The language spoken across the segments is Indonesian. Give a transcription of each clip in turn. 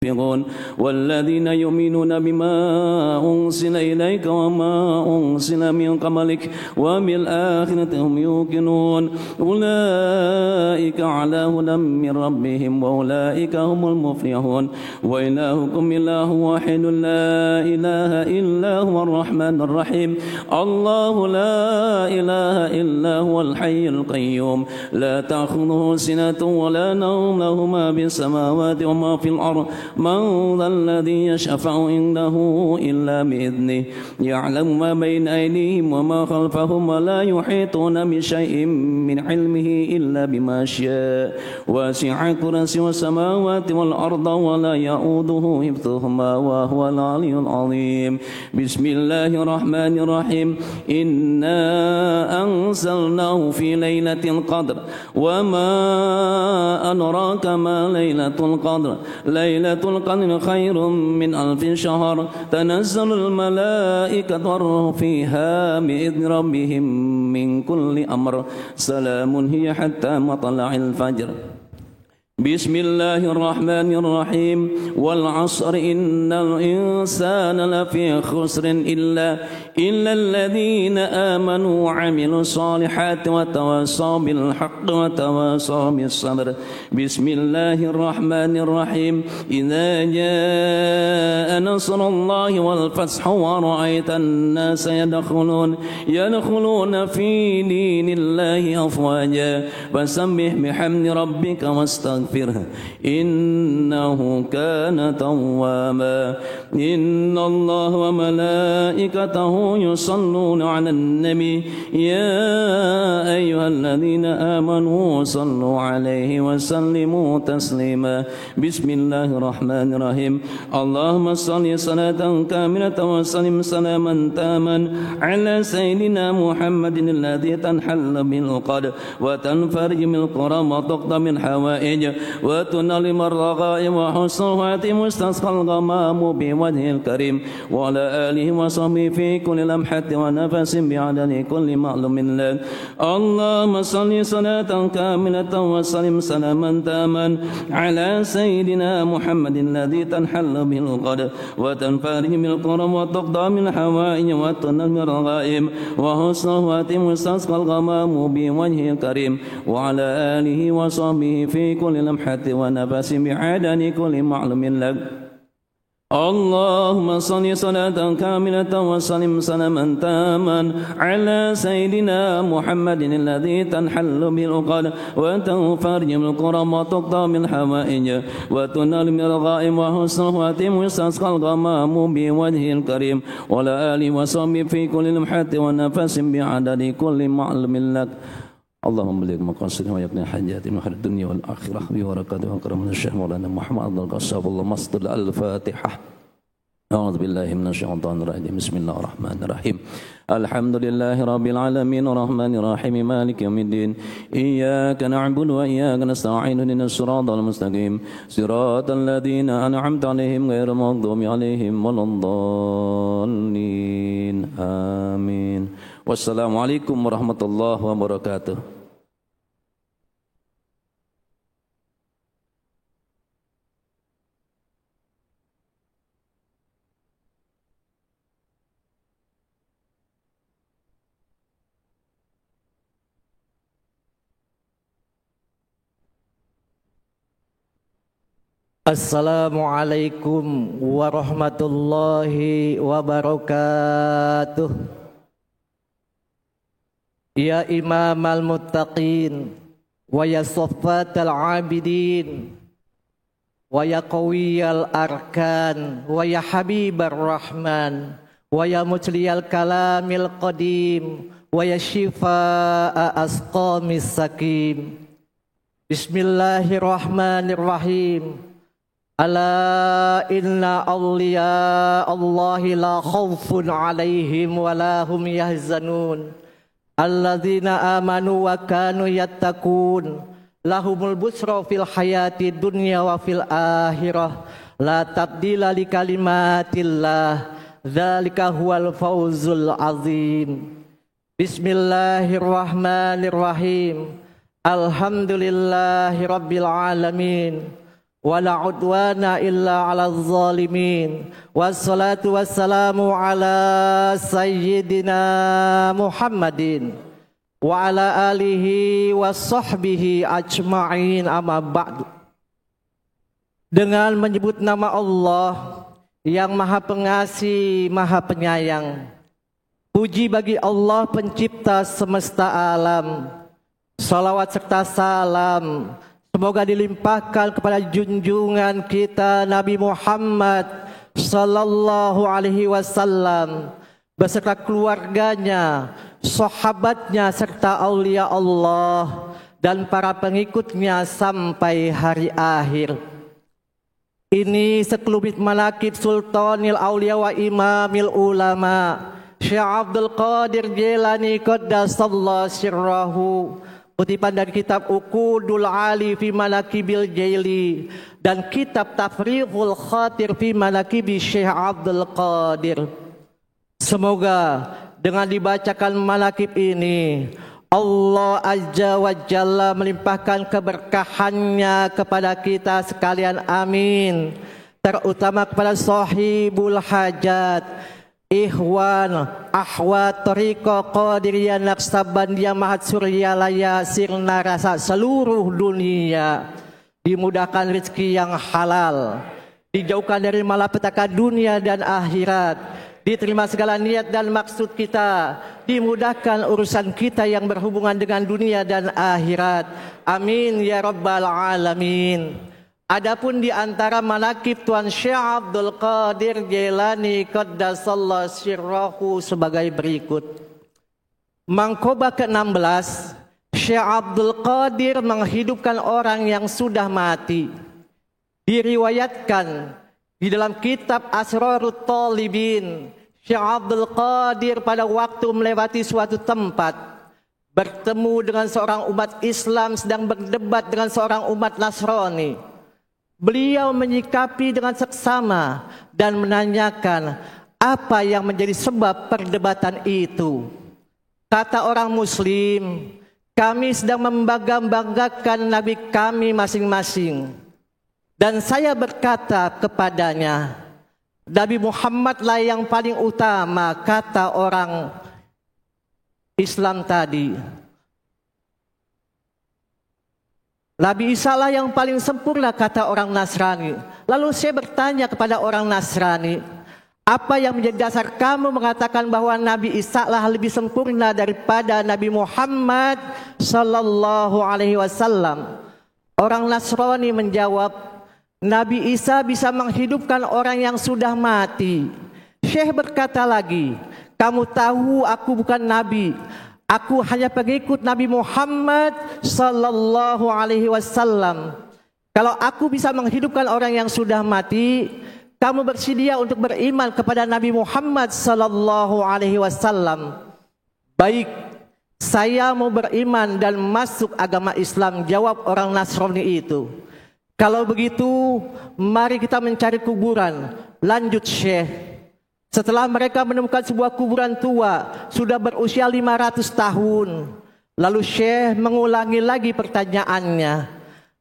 يوقنون والذين يؤمنون بما أنزل إليك وما أنزل من قبلك وبالآخرة هم يوقنون أولئك على هدى من ربهم وأولئك هم المفلحون وإلهكم إله واحد لا إله إلا هو الرحمن الرحيم الله لا إله إلا هو الحي القيوم لا تأخذه سنة ولا نوم له ما في السماوات وما في الأرض من ذا الذي يشفع عنده إلا بإذنه يعلم ما بين أيديهم وما خلفهم ولا يحيطون بشيء من علمه إلا بما شاء وسع كرسي السماوات والأرض ولا يؤوده حفظهما وهو العلي العظيم بسم الله الرحمن الرحيم إنا أنزلناه في ليلة القدر وما أدراك ما ليلة القدر ليلة القدر خير من 1000 شهر تنزل الملائكة والروح فيها بإذن ربهم من كل أمر سلام هي حتى مطلع الفجر بسم الله الرحمن الرحيم والعصر إن الإنسان لفي خسر إلا الذين آمنوا وعملوا الصالحات وتواصوا بالحق وتواصوا بالصبر بسم الله الرحمن الرحيم إذا جاء نصر الله والفتح ورأيت الناس يدخلون في دين الله أفواجا فسبح بحمد ربك واستغفره إنه كان توابا إن الله وملائكته يصلون على النبي يا أيها الذين آمنوا صلوا عليه وسلموا تسليما بسم الله الرحمن الرحيم اللهم صل صلاة كاملة وسلم سلاما تاما على سيدنا محمد الذي تنحل بالقدر وتنفرج من الكرم وتقضى من حوائج وتنال من الرغائب وحسن مستسقى الغمام بوجه الكريم وعلى آله وصحبه في كل لمحة ونفس بعدد كل معلوم لك اللهم صل صلاة كاملة وسلم سلاما تاما على سيدنا محمد الذي تنحل به القدر وتنفرج من الكرم وتقضى من الحوائج وتنال من الرغائب وحسن مستسقى الغمام بوجه الكريم وعلى آله وصحبه في كل لمحة ونفس بعدد كل معلوم لك اللهم صل صلاة كاملة وسلم سلاما تاما على سيدنا محمد الذي تنحل بالعقد وتنفرج من الكرم وتقضى من الحوائج وتنال من الغائب وحسن ويستسقى الغمام بوجه الكريم وعلى آله وصحبه في كل لمحة ونفس بعدد كل معلوم لك اللهم بلغ مقاصدنا ويقضي حاجاتنا من خير الدنيا والآخرة ببركاته وكرم الشيخ مولانا محمد القصاب اللهم صل على الفاتحة أعوذ بالله من الشيطان الرجيم بسم الله الرحمن الرحيم الحمد لله رب العالمين الرحمن الرحيم مالك يوم الدين إياك نعبد وإياك نستعين اهدنا الصراط المستقيم صراط الذين أنعمت عليهم غير المغضوب عليهم ولا الضالين آمين Wassalamualaikum warahmatullahi wabarakatuh. Assalamualaikum warahmatullahi wabarakatuh. Ya imam al-muttaqin wa ya saffat al-abidin wa ya qawiyal arkan wa ya habibar rahman wa ya mutliyal kalamil qadim wa ya shifa'a asqamis sakim. Bismillahirrahmanirrahim. Ala inna awliya Allahi la khawfun alaihim wa la hum yahzanun alladzina amanu wa kanu yattaqun lahumul busra fil hayati dunya wa fil akhirah la tabdila li kalimatillah dzalika huwal fawzul azim. Bismillahirrahmanirrahim. Alhamdulillahi rabbil alamin ولا عدوان إلا على الظالمين والصلاة والسلام على سيدنا محمد وعلى آله وصحبه أجمعين أما بعد. Dengan menyebut nama Allah yang Maha Pengasih, Maha Penyayang. Puji bagi Allah pencipta semesta alam. Salawat serta salam semoga dilimpahkan kepada junjungan kita Nabi Muhammad sallallahu alaihi wasallam beserta keluarganya, sahabatnya serta aulia Allah dan para pengikutnya sampai hari akhir. Ini sekelumit manaqib Sultanil Aulia wa Imamil Ulama Syekh Abdul Qadir Jilani Qaddasallahu sirrahu, kutipan dari kitab Uqudul Ali fi Manaqibil Jaili dan kitab Tafriqul Khatir fi Manaqibi Syekh Abdul Qadir. Semoga dengan dibacakan manaqib ini Allah Azza wa Jalla melimpahkan keberkahannya kepada kita sekalian, amin. Terutama kepada sahibul hajat, ikhwan, ahwat, tariqah Qadiriyah Naqsabandiyah Mahat Suryalaya Sirna Rasa seluruh dunia. Dimudahkan rezeki yang halal, dijauhkan dari malapetaka dunia dan akhirat, diterima segala niat dan maksud kita, dimudahkan urusan kita yang berhubungan dengan dunia dan akhirat. Amin ya rabbal alamin. Adapun di antara manaqib Tuan Syekh Abdul Qadir Jilani Qaddasallahu sirrahu sebagai berikut. Mangkoba ke-16, Syekh Abdul Qadir menghidupkan orang yang sudah mati. Diriwayatkan di dalam kitab Asrarut Talibin, Syekh Abdul Qadir pada waktu melewati suatu tempat, bertemu dengan seorang umat Islam sedang berdebat dengan seorang umat Nasrani. Beliau menyikapi dengan seksama dan menanyakan apa yang menjadi sebab perdebatan itu. Kata orang Muslim, kami sedang membangga-banggakan Nabi kami masing-masing. Dan saya berkata kepadanya, Nabi Muhammad lah yang paling utama, kata orang Islam tadi. Nabi Isa lah yang paling sempurna, kata orang Nasrani. Lalu saya bertanya kepada orang Nasrani, apa yang menjadi dasar kamu mengatakan bahwa Nabi Isa lah lebih sempurna daripada Nabi Muhammad sallallahu alaihi wasallam? Orang Nasrani menjawab, Nabi Isa bisa menghidupkan orang yang sudah mati. Syekh berkata lagi, kamu tahu aku bukan Nabi. Aku hanya pengikut Nabi Muhammad sallallahu alaihi wasallam. Kalau aku bisa menghidupkan orang yang sudah mati, kamu bersedia untuk beriman kepada Nabi Muhammad sallallahu alaihi wasallam? Baik, saya mau beriman dan masuk agama Islam, jawab orang Nasrani itu. Kalau begitu, mari kita mencari kuburan. Lanjut Syekh. Setelah mereka menemukan sebuah kuburan tua, sudah berusia 500 tahun. Lalu Syekh mengulangi lagi pertanyaannya.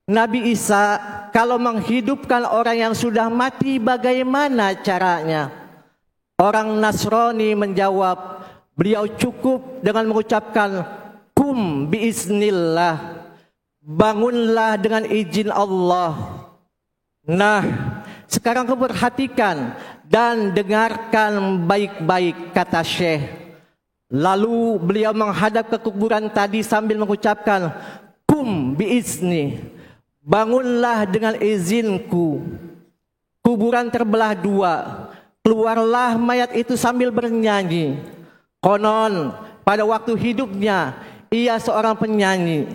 Nabi Isa kalau menghidupkan orang yang sudah mati bagaimana caranya? Orang Nasrani menjawab, beliau cukup dengan mengucapkan kum biiznillah. Bangunlah dengan izin Allah. Nah, sekarang kau perhatikan dan dengarkan baik-baik, kata Syekh. Lalu beliau menghadap ke kuburan tadi sambil mengucapkan kum biizni. Bangunlah dengan izinku. Kuburan terbelah dua. Keluarlah mayat itu sambil bernyanyi. Konon pada waktu hidupnya ia seorang penyanyi.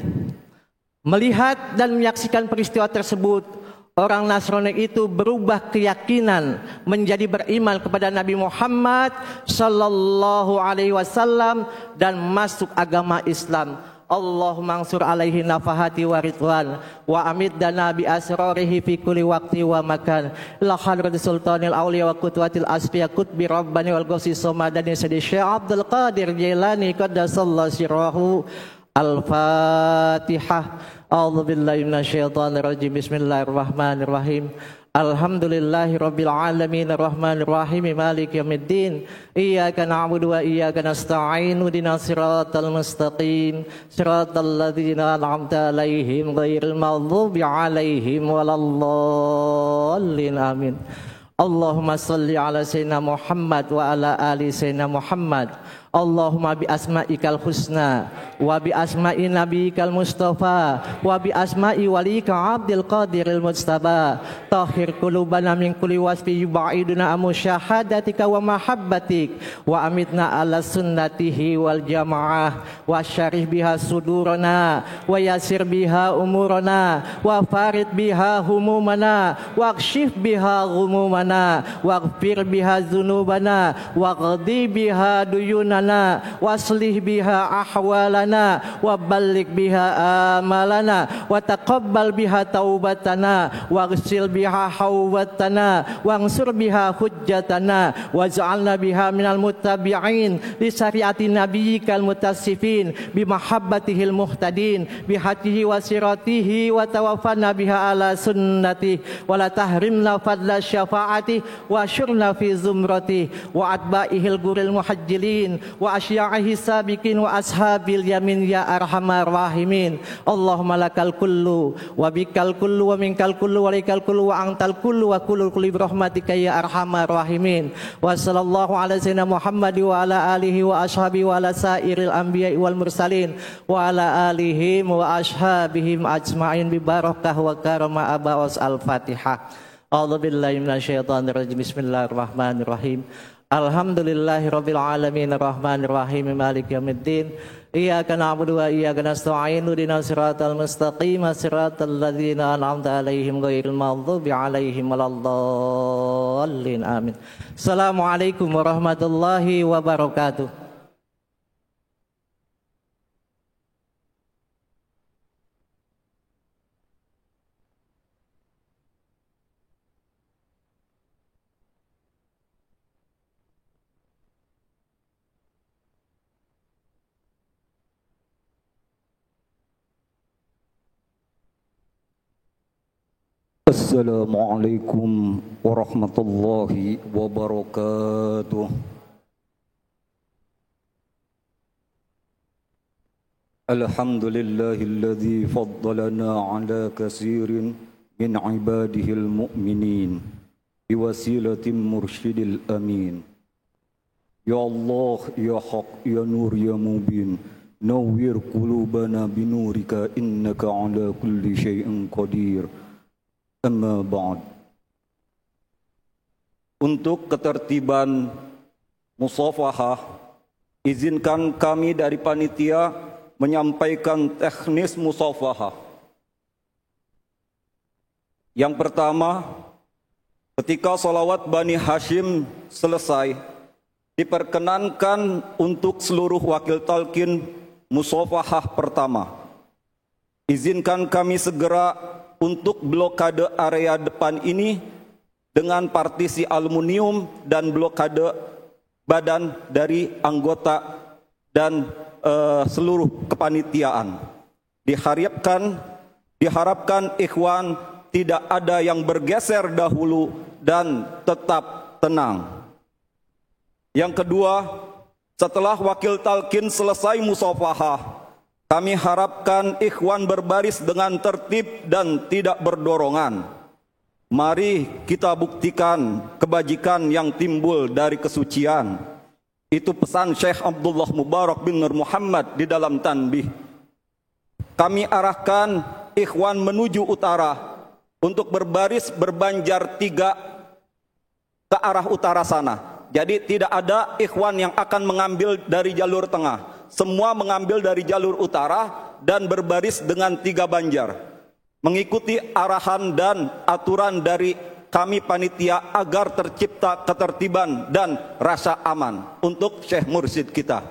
Melihat dan menyaksikan peristiwa tersebut, orang Nasrani itu berubah keyakinan menjadi beriman kepada Nabi Muhammad sallallahu alaihi wasallam dan masuk agama Islam. Allahumma ansur alaihi nafahati wa ridwan wa amiddana bi asrarihi fi kulli waqti wa makan. La hadratu sultanil auliya wa qutwatil asfiya qutbi rabbani wal ghausi somadani sadi Syekh Abdul Qadir Jilani qaddasallahu sirrahu. Al-Fatihah. A'udzu billahi minasyaitonir rajim. Bismillahirrahmanirrahim. Alhamdulillahi rabbil alamin arrahmanir rahim maliki yaumiddin iyyaka na'budu wa iyyaka nasta'in ihdinas siratal mustaqim siratal ladzina an'amta 'alaihim ghairil maghdubi 'alaihim waladdallin amin. Allahumma salli ala sayyidina Muhammad wa ala ali sayyidina Muhammad. Allahumma bi asma'ikal husna wa bi asma'i nabiyikal mustafa wa bi asma'i walika abdil qadiril mustafa tahhir qulubana min kulli wasfi yubaiduna amu syahadatika wa mahabbatik wa amitna ala sunnatihi wal jamaah wa syarih biha sudurana wa yasir biha umurana wa farid biha humumana wa kshif biha ghumumana wa ghfir biha dzunubana wa qdi biha duyunana waslih biha ahwalana wa balligh biha amalana wa taqabbal biha taubatana wa ghsil biha hawbatana wa ansur biha hujjatana waj'alna biha minal muttabi'in li syariati nabiyyikal mutassifin bi mahabbatihil muhtadin bi hatihi wa siratihi wa tawaffana biha ala sunnati wa la tahrimna fadla syafaati wa syurna fi zumrati wa atba'ihil guril muhajjilin wa asya'ihi sabiqin wa ashabil yamin ya arhamar rahimin. Allahumma lakal kullu wa bikal kullu wa minkal kullu wa likal kullu wa antal kullu wa kullu kulli birahmatika ya arhamar rahimin. Wa sallallahu ala sayyidina Muhammad wa ala alihi wa ashabihi wa ala sairil anbiya'i wal mursalin wa ala alihim wa ashabihim ajma'in bi barakah wa karama abawas al-Fatihah. A'udzu billahi minasyaitonir rajim. Bismillahirrahmanirrahim. Alhamdulillahi rabbil alamin arrahmanir rahim maliki yaumiddin iyyaka na'budu wa iyyaka nasta'in ihdinas siratal mustaqim siratal ladzina an'amta 'alaihim ghairil maghdubi 'alaihim waladdallin amin. Assalamualaikum warahmatullahi wabarakatuh. Assalamualaikum warahmatullahi wabarakatuh. Alhamdulillahilladzi faddalana ala katsirin min ibadihil mu'minin biwasilatin mursyidil amin. Ya Allah, ya Haq, ya Nur, ya Mubin, nawwir qulubana binurika innaka ala kulli syai'in qadir. Amma ba'd. Untuk ketertiban musafahah, izinkan kami dari panitia menyampaikan teknis musafahah. Yang pertama, ketika salawat Bani Hashim selesai, diperkenankan untuk seluruh wakil talqin musafahah pertama. Izinkan kami segera untuk blokade area depan ini dengan partisi aluminium dan blokade badan dari anggota dan seluruh kepanitiaan. Diharapkan ikhwan tidak ada yang bergeser dahulu dan tetap tenang. Yang kedua, setelah wakil talqin selesai musafahah, kami harapkan ikhwan berbaris dengan tertib dan tidak berdorongan. Mari kita buktikan kebajikan yang timbul dari kesucian. Itu pesan Syekh Abdullah Mubarak bin Nur Muhammad di dalam tanbih. Kami arahkan ikhwan menuju utara untuk berbaris berbanjar 3 ke arah utara sana. Jadi tidak ada ikhwan yang akan mengambil dari jalur tengah. Semua mengambil dari jalur utara dan berbaris dengan 3 banjar. Mengikuti arahan dan aturan dari kami panitia agar tercipta ketertiban dan rasa aman untuk Syekh Mursyid kita.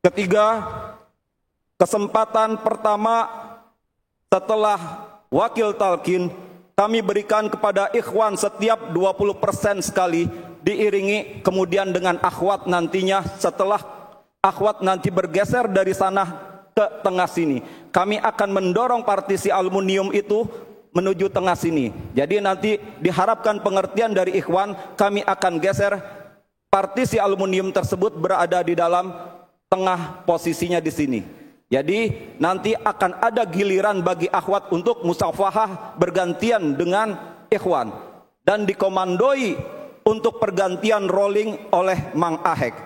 Ketiga, kesempatan pertama setelah wakil talqin kami berikan kepada ikhwan setiap 20% sekali diiringi kemudian dengan akhwat nantinya. Setelah akhwat nanti bergeser dari sana ke tengah sini, kami akan mendorong partisi aluminium itu menuju tengah sini. Jadi nanti diharapkan pengertian dari ikhwan, kami akan geser partisi aluminium tersebut berada di dalam tengah posisinya di sini. Jadi nanti akan ada giliran bagi akhwat untuk musafahah bergantian dengan ikhwan dan dikomandoi untuk pergantian rolling oleh Mang Ahek.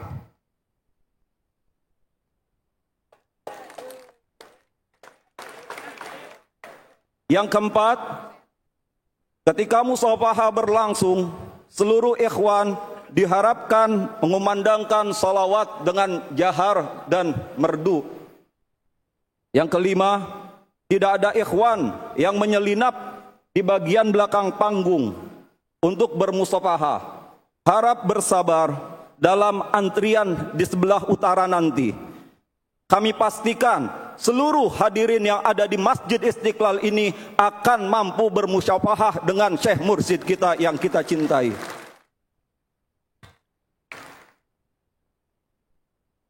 Yang keempat, ketika musafahah berlangsung, seluruh ikhwan diharapkan mengumandangkan salawat dengan jahar dan merdu. Yang kelima, tidak ada ikhwan yang menyelinap di bagian belakang panggung untuk bermusafahah. Harap bersabar dalam antrian di sebelah utara nanti. Kami pastikan seluruh hadirin yang ada di Masjid Istiqlal ini akan mampu bermusyafahah dengan Syekh Mursyid kita yang kita cintai.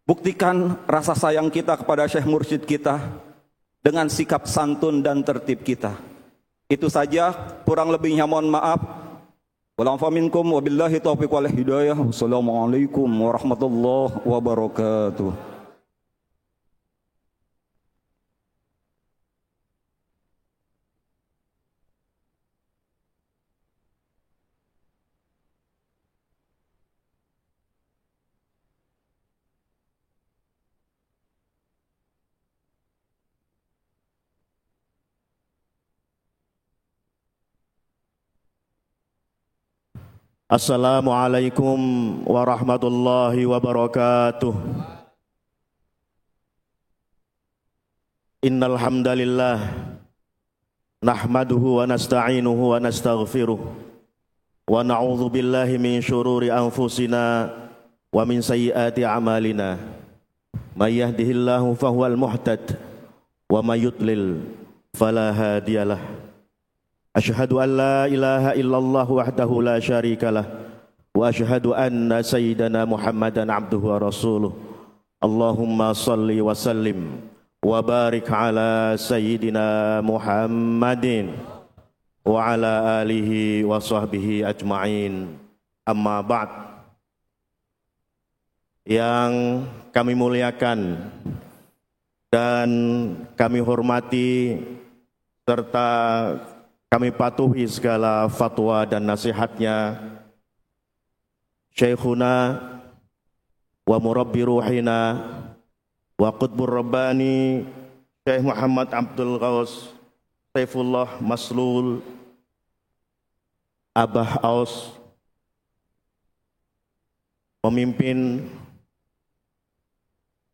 Buktikan rasa sayang kita kepada Syekh Mursyid kita dengan sikap santun dan tertib kita. Itu saja, kurang lebihnya mohon maaf. Wa'alaikum minkum wabillahi taufiq wal hidayah. Wassalamualaikum warahmatullahi wabarakatuh. Assalamualaikum warahmatullahi wabarakatuh. Innal hamdalillah nahmaduhu wa nasta'inuhu wa nastaghfiruh wa na'udzu billahi min syururi anfusina wa min sayyiati a'malina. May yahdihillahu fahuwal muhtad wa may yudlil fala hadiyalah. Asyhadu an la ilaha illallah wahdahu la syarikalah wa asyhadu anna sayyidana Muhammadan abduhu wa rasuluh. Allahumma salli wa sallim wa barik ala sayyidina Muhammadin wa ala alihi wa sahbihi ajma'in. Amma ba'd. Yang kami muliakan dan kami hormati serta kami patuhi segala fatwa dan nasihatnya Syekhuna wa murabbi ruhina wa qutbur rabbani Syekh Muhammad Abdul Ghaus Saifullah Maslul Abah Aus, pemimpin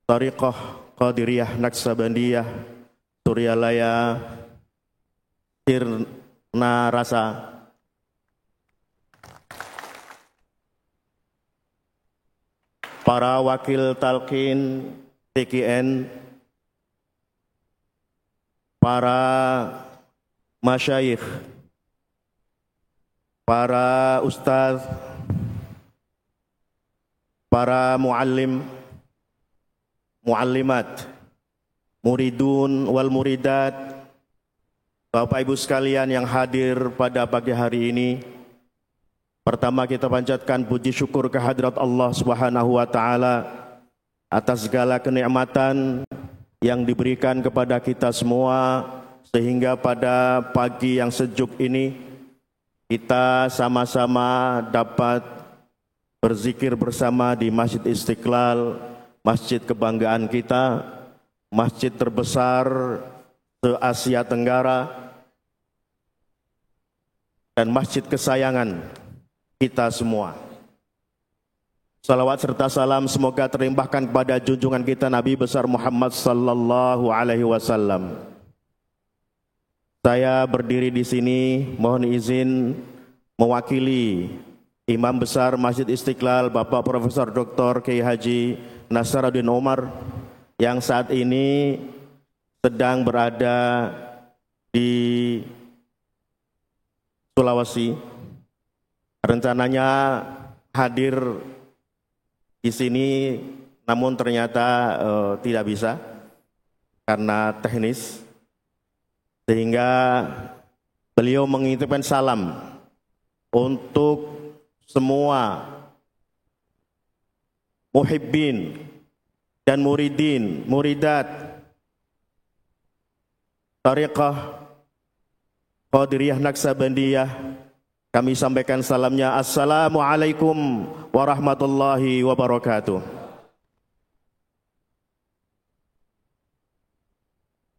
Tariqah Qadiriyah Naksabandiyah Suryalaya Sirna Rasa, para wakil talqin TKN, para masyayikh, para ustaz, para muallim, muallimat, muridun wal muridat, Bapak Ibu sekalian yang hadir pada pagi hari ini. Pertama kita panjatkan puji syukur kehadirat Allah Subhanahu wa taala atas segala kenikmatan yang diberikan kepada kita semua sehingga pada pagi yang sejuk ini kita sama-sama dapat berzikir bersama di Masjid Istiqlal, masjid kebanggaan kita, masjid terbesar se-Asia Tenggara dan masjid kesayangan kita semua. Salawat serta salam semoga terlimpahkan kepada junjungan kita Nabi besar Muhammad sallallahu alaihi wasallam. Saya berdiri di sini mohon izin mewakili Imam Besar Masjid Istiqlal Bapak Profesor Dr. Kiai Haji Nasaruddin Umar yang saat ini sedang berada di Sulawesi. Rencananya hadir di sini, namun ternyata tidak bisa karena teknis, sehingga beliau mengirimkan salam untuk semua muhibbin dan muridin, muridat Tariqah Qadiriyah Naksabandiyah. Kami sampaikan salamnya, Assalamualaikum warahmatullahi wabarakatuh.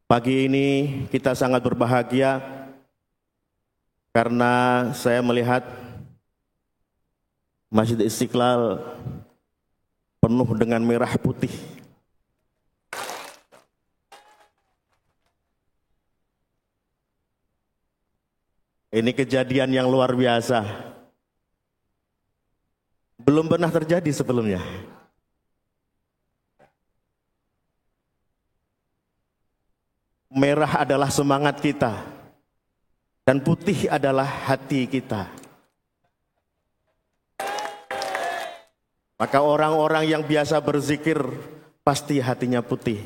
Pagi ini kita sangat berbahagia karena saya melihat Masjid Istiqlal penuh dengan merah putih. Ini kejadian yang luar biasa. Belum pernah terjadi sebelumnya. Merah adalah semangat kita dan putih adalah hati kita. Maka orang-orang yang biasa berzikir pasti hatinya putih.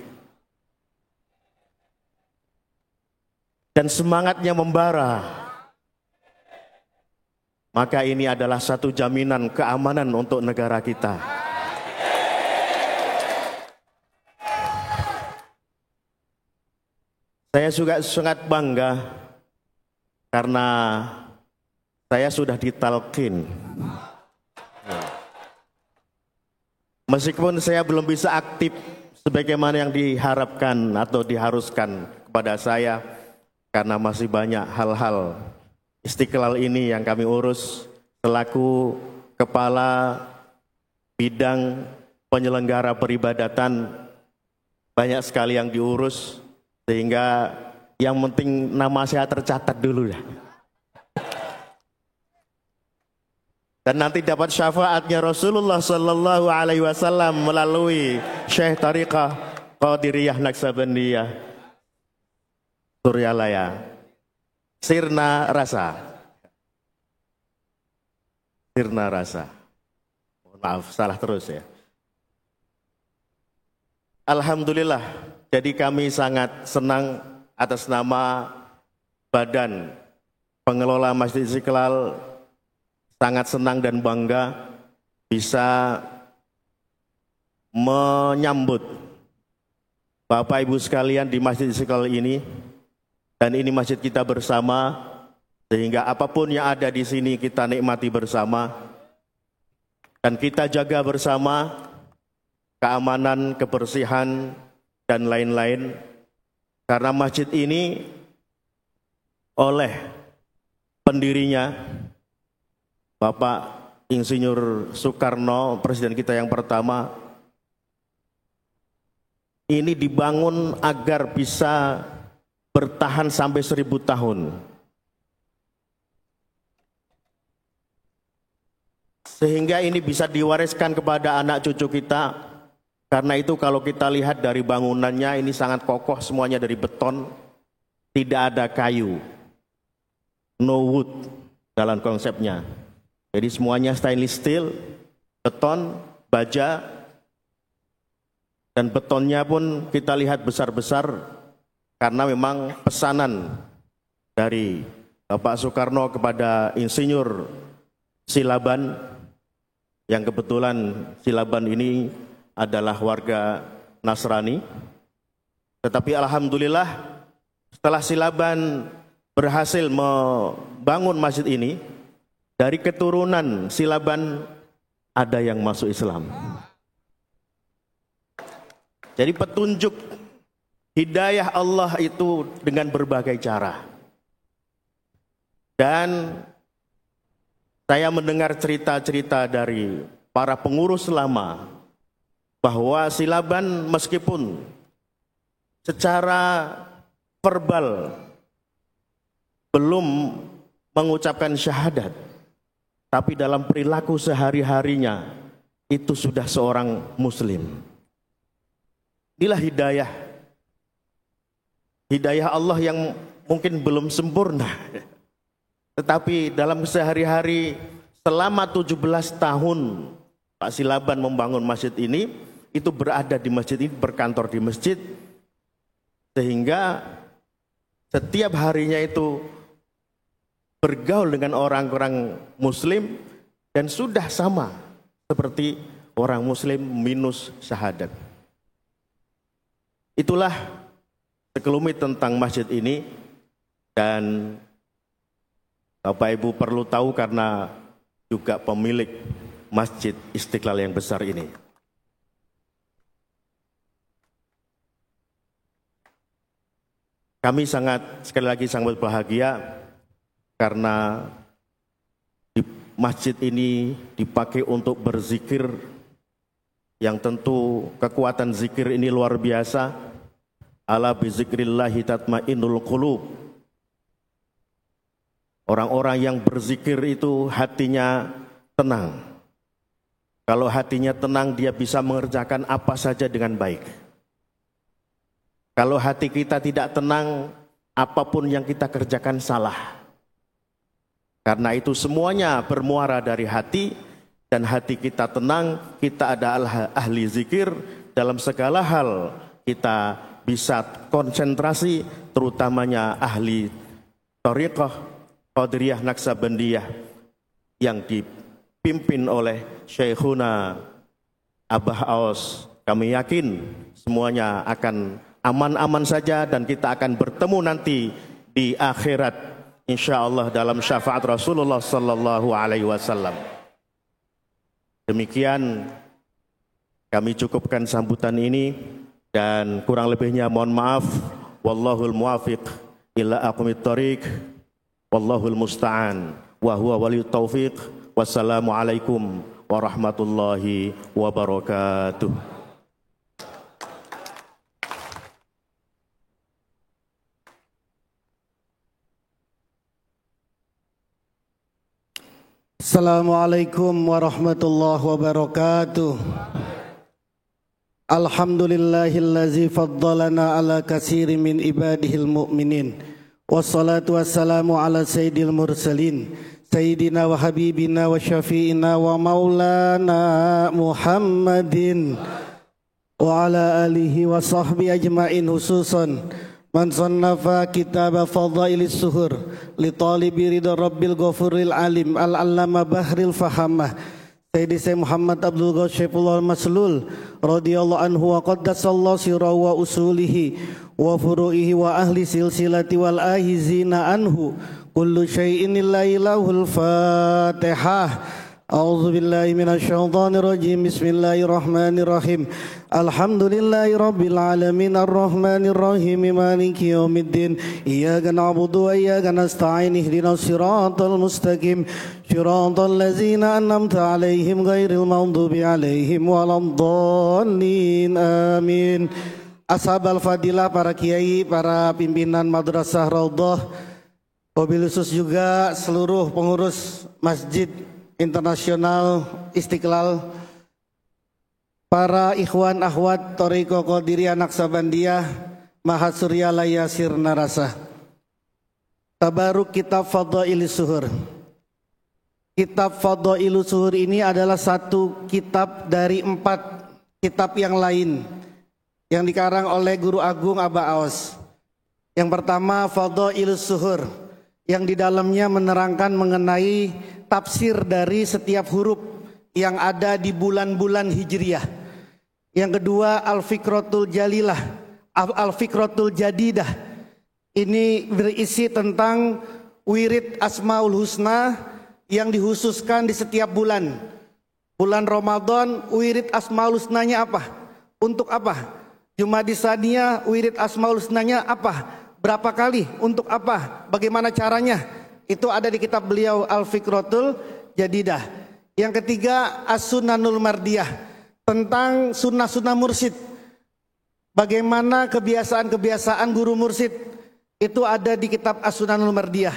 Dan semangatnya membara. Maka ini adalah satu jaminan keamanan untuk negara kita. Saya juga sangat bangga karena saya sudah ditalkin. Meskipun saya belum bisa aktif sebagaimana yang diharapkan atau diharuskan kepada saya, karena masih banyak hal-hal Istiqlal ini yang kami urus selaku kepala bidang penyelenggara peribadatan. Banyak sekali yang diurus, sehingga yang penting nama saya tercatat dulu ya. Dan nanti dapat syafaatnya Rasulullah Sallallahu Alaihi Wasallam melalui Syekh Tariqah Qadiriyah Naksabandiyah Suryalaya. Sirna rasa. Sirna rasa. Maaf, salah terus ya. Alhamdulillah, jadi kami sangat senang atas nama Badan Pengelola Masjid Istiqlal, sangat senang dan bangga bisa menyambut Bapak Ibu sekalian di Masjid Istiqlal ini. Dan ini masjid kita bersama, sehingga apapun yang ada di sini kita nikmati bersama. Dan kita jaga bersama keamanan, kebersihan, dan lain-lain. Karena masjid ini oleh pendirinya, Bapak Insinyur Soekarno, Presiden kita yang pertama, ini dibangun agar bisa bertahan sampai 1000 tahun. Sehingga ini bisa diwariskan kepada anak cucu kita. Karena itu kalau kita lihat dari bangunannya ini sangat kokoh, semuanya dari beton. Tidak ada kayu. No wood dalam konsepnya. Jadi semuanya stainless steel, beton, baja. Dan betonnya pun kita lihat besar-besar. Karena memang pesanan dari Bapak Soekarno kepada Insinyur Silaban, yang kebetulan Silaban ini adalah warga Nasrani. Tetapi alhamdulillah setelah Silaban berhasil membangun masjid ini, dari keturunan Silaban ada yang masuk Islam. Jadi petunjuk hidayah Allah itu dengan berbagai cara. Dan saya mendengar cerita-cerita dari para pengurus lama bahwa Silaban meskipun secara verbal belum mengucapkan syahadat, tapi dalam perilaku sehari-harinya itu sudah seorang muslim. Inilah hidayah Allah yang mungkin belum sempurna, tetapi dalam sehari-hari selama 17 tahun Pak Silaban membangun masjid ini, itu berada di masjid ini, berkantor di masjid, sehingga setiap harinya itu bergaul dengan orang-orang muslim dan sudah sama seperti orang muslim minus syahadat. Itulah sekelumit tentang masjid ini, dan Bapak Ibu perlu tahu karena juga pemilik Masjid Istiqlal yang besar ini. Kami sekali lagi sangat bahagia karena di masjid ini dipakai untuk berzikir, yang tentu kekuatan zikir ini luar biasa. Ala bizikrillahi tatmainnul qulub. Orang-orang yang berzikir itu hatinya tenang. Kalau hatinya tenang, dia bisa mengerjakan apa saja dengan baik. Kalau hati kita tidak tenang, apapun yang kita kerjakan salah. Karena itu semuanya bermuara dari hati, dan hati kita tenang, kita adalah ahli zikir, dalam segala hal kita bisa konsentrasi, terutamanya ahli thariqah Qadiriyah Naksabandiyah yang dipimpin oleh Syekhuna Abah Aos. Kami yakin semuanya akan aman-aman saja dan kita akan bertemu nanti di akhirat insyaallah dalam syafaat Rasulullah sallallahu alaihi wasallam. Demikian kami cukupkan sambutan ini, dan kurang lebihnya mohon maaf. Wallahul muwafiq ila aqwamit thoriq, wallahul musta'an wa huwa waliyut taufiq. Wassalamu alaikum warahmatullahi wabarakatuh. Assalamualaikum warahmatullahi wabarakatuh. Alhamdulillahillazi faddalana ala katsirin min ibadihil mu'minin. Wassalatu wassalamu ala sayyidil mursalin, sayyidina wa habibina wa syafi'ina wa maulana Muhammadin wa ala alihi wa sahbihi ajma'in, khususan man sannafa kitab fadailis suhur li talibi ridha rabbil ghafuril alim al-allama bahril fahamah Sayyidi Syekh Muhammad Abdul Ghasyifullah Maslul radhiyallahu anhu wa qaddasallahu sirrahu wa usulihi wa furu'ihi wa ahli silsilati wal ahizina anhu kullu syai'in lillahi lahul fatihah. A'udzu billahi minasy syaithanir rajim. Bismillahirrahmanirrahim. Alhamdulillahi rabbil alamin arrahmanir rahim maliki yaumiddin. Iyyaka na'budu wa iyyaka nasta'in. Ihdinas siratal mustaqim. Siratal ladzina an'amta 'alaihim ghairil maghdubi 'alaihim waladdallin. Amin. Ashabal fadilah, para kiai, para pimpinan Madrasah Raudhah, wabil khusus juga seluruh pengurus Masjid Internasional Istiqlal, para ikhwan akhwat Thariqah Qadiriyah Naksabandiyah, Mahat Surya Layasir Narasa. Tabaruk Kitab Fadailis Suhur. Kitab Fadailis Suhur ini adalah satu kitab dari 4 kitab yang lain yang dikarang oleh Guru Agung Abah Aos. Yang pertama Fadailis Suhur, yang di dalamnya menerangkan mengenai tafsir dari setiap huruf yang ada di bulan-bulan Hijriyah. Yang kedua Al-Fikratul Jalilah, Al-Fikratul Jadidah. Ini berisi tentang wirid Asmaul Husna yang dihususkan di setiap bulan. Bulan Ramadan wirid Asmaul Husnanya apa? Untuk apa? Jumadis Saniyah wirid Asmaul Husnanya apa? Berapa kali? Untuk apa? Bagaimana caranya? Itu ada di kitab beliau Al-Fikratul Jadidah. Yang ketiga As-Sunanul Mardiyah, tentang sunnah-sunnah mursyid. Bagaimana kebiasaan-kebiasaan guru mursyid, itu ada di kitab As-Sunanul Mardiyah.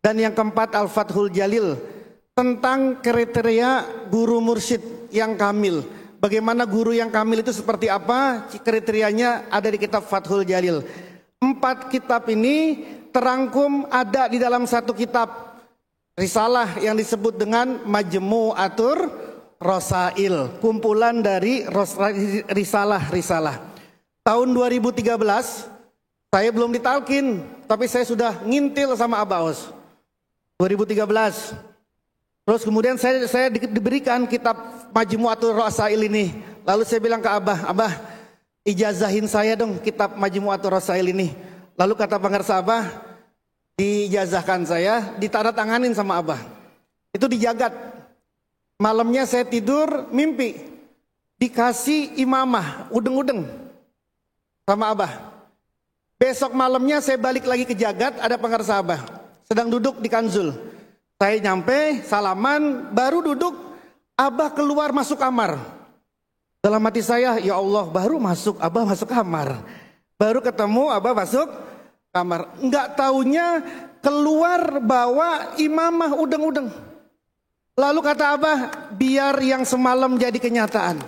Dan yang keempat Al-Fathul Jalil, tentang kriteria guru mursyid yang kamil. Bagaimana guru yang kamil itu seperti apa, kriterianya ada di kitab Fathul Jalil. 4 kitab ini terangkum ada di dalam satu kitab risalah yang disebut dengan Majmu'atur Rasail, kumpulan dari risalah-risalah. Tahun 2013 saya belum ditalkin, tapi saya sudah ngintil sama Abah Aus. 2013. Terus kemudian saya diberikan kitab Majmu'atur Rasail ini. Lalu saya bilang ke Abah, ijazahin saya dong kitab Majmu'atur Rasail ini. Lalu kata pengarsa Abah, diijazahkan saya, ditandatanganin sama Abah. Itu dijagat. Malamnya saya tidur, mimpi dikasih imamah, udeng-udeng sama Abah. Besok malamnya saya balik lagi ke Jagat, ada pengarsa Abah sedang duduk di kanzul. Saya nyampe, salaman, baru duduk, Abah keluar masuk kamar. Dalam hati saya, ya Allah, baru masuk, Abah masuk kamar. Baru ketemu, Abah masuk kamar. Enggak taunya keluar bawa imamah udeng-udeng. Lalu kata Abah, biar yang semalam jadi kenyataan.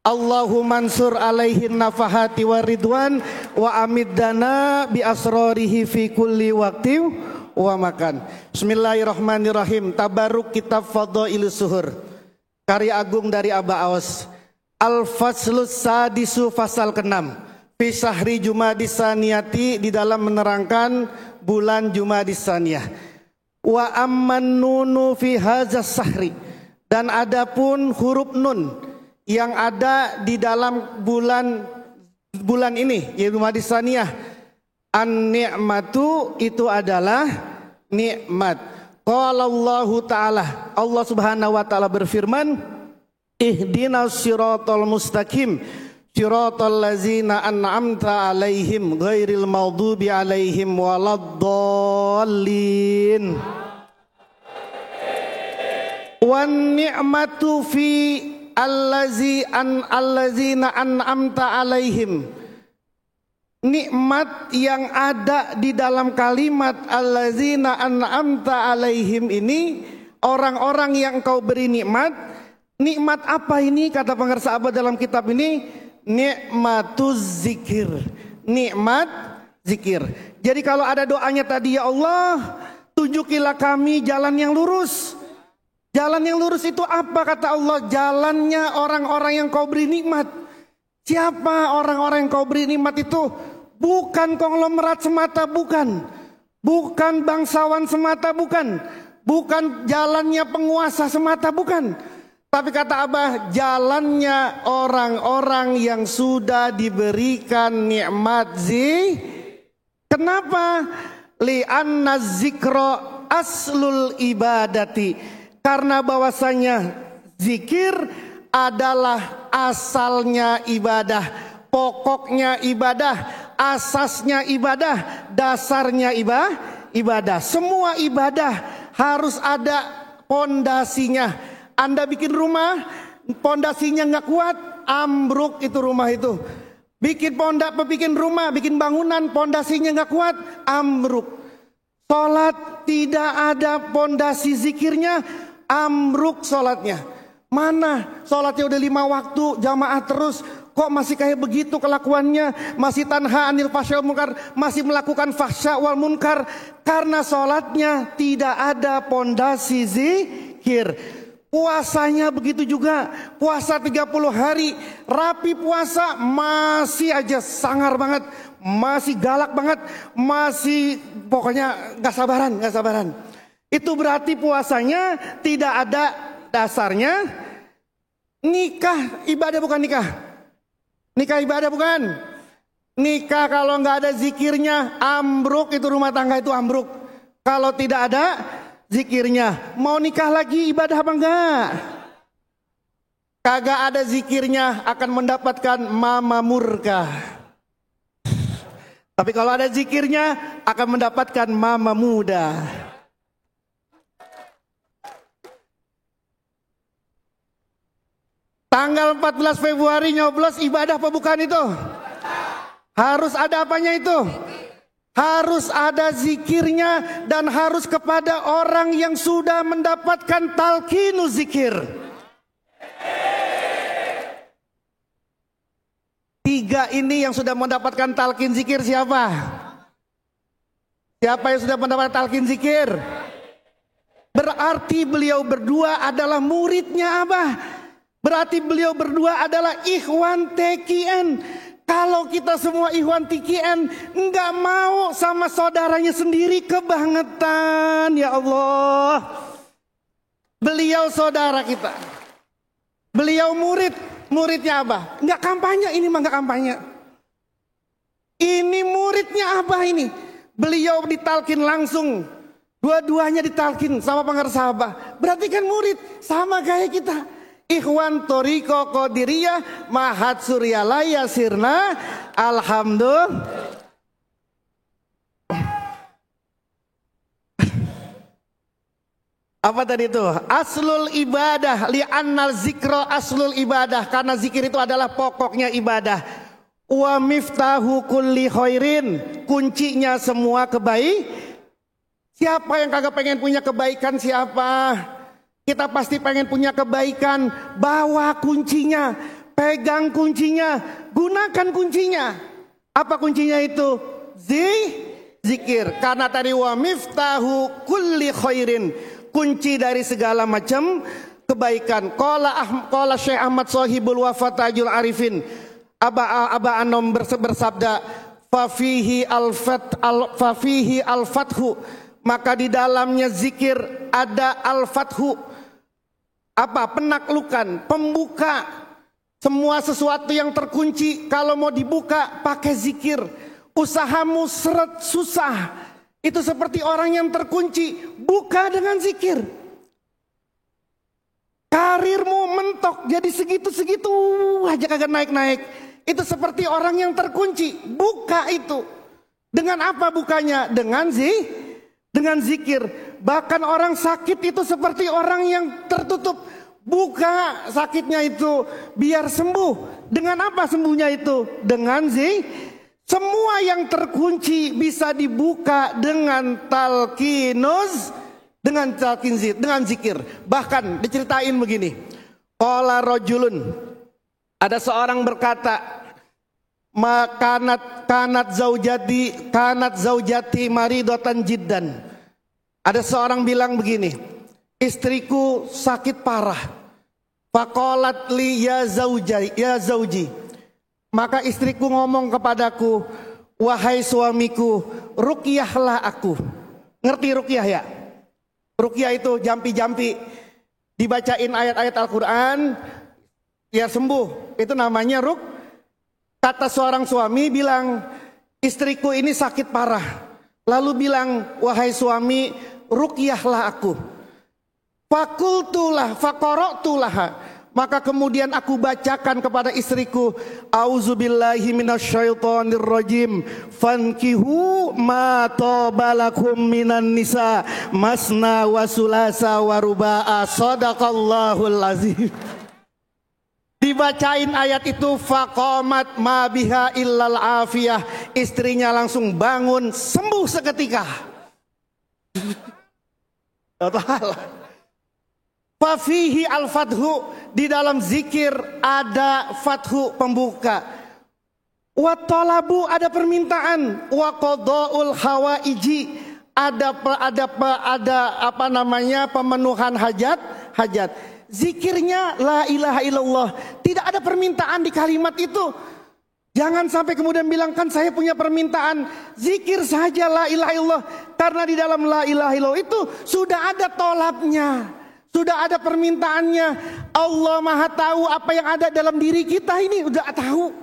Allahumma ansur alaihin nafahati wa ridwan wa amiddana bi asrarihi fi kulli waqti wa makan. Bismillahirrahmanirrahim. Tabaruk kitab Fadhailus Suhur, karya agung dari Abah Aus. Al-Faslus Sadisu, fasal ke-6. Fi syahri Jumadis Saniyati, di dalam menerangkan bulan Jumadis Saniyah. Wa amman nunu fi hadzas syahri, dan adapun huruf nun yang ada di dalam bulan ini, yaitu Jumadis Saniyah. An-ni'matu, itu adalah nikmat. Qala Allah Ta'ala, Allah Subhanahu wa Ta'ala berfirman, ihdinas siratal mustaqim siratal ladzina an'amta alaihim ghairil maghdubi alaihim waladdallin. Wan ni'matu fi allazina an'amta alaihim, nikmat yang ada di dalam kalimat allazina an'amta alaihim ini, orang-orang yang engkau beri nikmat. Nikmat apa ini? Kata pengarsa Abah dalam kitab ini, nikmatuz zikir, nikmat zikir. Jadi kalau ada doanya tadi, ya Allah, tunjukilah kami jalan yang lurus. Jalan yang lurus itu apa? Kata Allah, jalannya orang-orang yang kau beri nikmat. Siapa orang-orang yang kau beri nikmat itu? Bukan konglomerat semata, bukan. Bukan bangsawan semata, bukan. Bukan jalannya penguasa semata, bukan. Tapi kata Abah, jalannya orang-orang yang sudah diberikan nikmat Kenapa? Li'anna zikra aslul ibadati, karena bahwasanya zikir adalah asalnya ibadah, pokoknya ibadah, asasnya ibadah, dasarnya ibadah. Semua ibadah harus ada pondasinya. Anda bikin rumah, pondasinya nggak kuat, ambruk itu rumah itu. Bikin rumah, bikin bangunan, pondasinya nggak kuat, ambruk. Sholat tidak ada pondasi zikirnya, ambruk sholatnya. Mana sholatnya udah 5 waktu, jamaah terus, kok masih kayak begitu kelakuannya, masih tanha anil fahsya wal munkar, masih melakukan fahsya wal munkar, karena sholatnya tidak ada pondasi zikir. Puasanya begitu juga, puasa 30 hari, rapi puasa, masih aja sangar banget, masih galak banget, masih pokoknya gak sabaran. Itu berarti puasanya tidak ada dasarnya. Nikah ibadah bukan nikah. Nikah ibadah bukan. Nikah kalau gak ada zikirnya, ambruk itu rumah tangga itu ambruk. Kalau tidak ada zikirnya, mau nikah lagi ibadah apa enggak? Kagak ada zikirnya akan mendapatkan mama murka. Tapi kalau ada zikirnya akan mendapatkan mama muda. Tanggal 14 Februari nyoblos ibadah apa bukan itu? Harus ada apanya itu? Harus ada zikirnya dan harus kepada orang yang sudah mendapatkan talqinu zikir. 3 ini yang sudah mendapatkan talqin zikir siapa? Siapa yang sudah mendapatkan talqin zikir? berarti beliau berdua adalah muridnya Abah. Berarti beliau berdua adalah ikhwan TKN. Kalau kita semua ikhwan TKN nggak mau sama saudaranya sendiri, kebangetan ya Allah. Beliau saudara kita, beliau muridnya Abah. Nggak kampanye, ini mah nggak kampanye. Ini muridnya Abah ini. Beliau ditalkin langsung, dua-duanya ditalkin sama pengarsa Abah. Berarti kan murid sama kayak kita. Ikhwan Thariqah Qadiriyah Mahat Suryalaya Sirna. Alhamdulillah. Apa tadi itu? Aslul ibadah li'annal zikra aslul ibadah, karena zikir itu adalah pokoknya ibadah. Wa miftahu kulli khairin, kuncinya semua kebaikan. Siapa yang kagak pengen punya kebaikan? Siapa? Kita pasti pengen punya kebaikan. Bawa kuncinya, pegang kuncinya, gunakan kuncinya. Apa kuncinya itu? Zikir. Karena tadi wa miftahu kulli khairin, kunci dari segala macam kebaikan. Qala Syekh Ahmad Shahibul Wafatajul Arifin, Aba Anom bersabda, fafihi al-fathu, maka di dalamnya zikir ada al-fathu. Apa? Penaklukan, pembuka. Semua sesuatu yang terkunci kalau mau dibuka pakai zikir. Usahamu seret susah, itu seperti orang yang terkunci, buka dengan zikir. Karirmu mentok jadi segitu-segitu aja kagak naik-naik, itu seperti orang yang terkunci, buka itu. Dengan apa bukanya? Dengan zikir. Bahkan orang sakit itu seperti orang yang tertutup, buka sakitnya itu biar sembuh. Dengan apa sembuhnya itu? Dengan semua yang terkunci bisa dibuka dengan talkinuz, dengan zikir. Bahkan diceritain begini. Qala rajulun, ada seorang berkata, kanat zaujati maridatan jiddan. Ada seorang bilang begini, istriku sakit parah. Faqalat li ya zauji. Maka istriku ngomong kepadaku, wahai suamiku, ruqyahlah aku. Ngerti ruqyah ya? Ruqyah itu jampi-jampi, dibacain ayat-ayat Al-Quran, ya sembuh. Itu namanya Kata seorang suami bilang, istriku ini sakit parah. Lalu bilang, wahai suami, ruqyahlah aku. Faqara'tulah. Maka kemudian aku bacakan kepada istriku, auzubillahi minasyaitonirrajim, fankihu ma tabalakum minan nisa masna wa sulasa wa ruba'a, sadaqallahul azim. Dibacain ayat itu, faqamat ma biha illal afiyah, istrinya langsung bangun sembuh seketika. Fafihi al-fathu, di dalam zikir ada fathu, pembuka. Wa talabu, ada permintaan. Wa qada'ul hawaiji, ada pemenuhan hajat. Zikirnya la ilaha illallah, tidak ada permintaan di kalimat itu. Jangan sampai kemudian bilang, kan saya punya permintaan. Zikir saja la ilaha illallah, karena di dalam la ilaha illallah itu sudah ada tolabnya, sudah ada permintaannya. Allah Maha tahu apa yang ada dalam diri kita ini, udah tahu.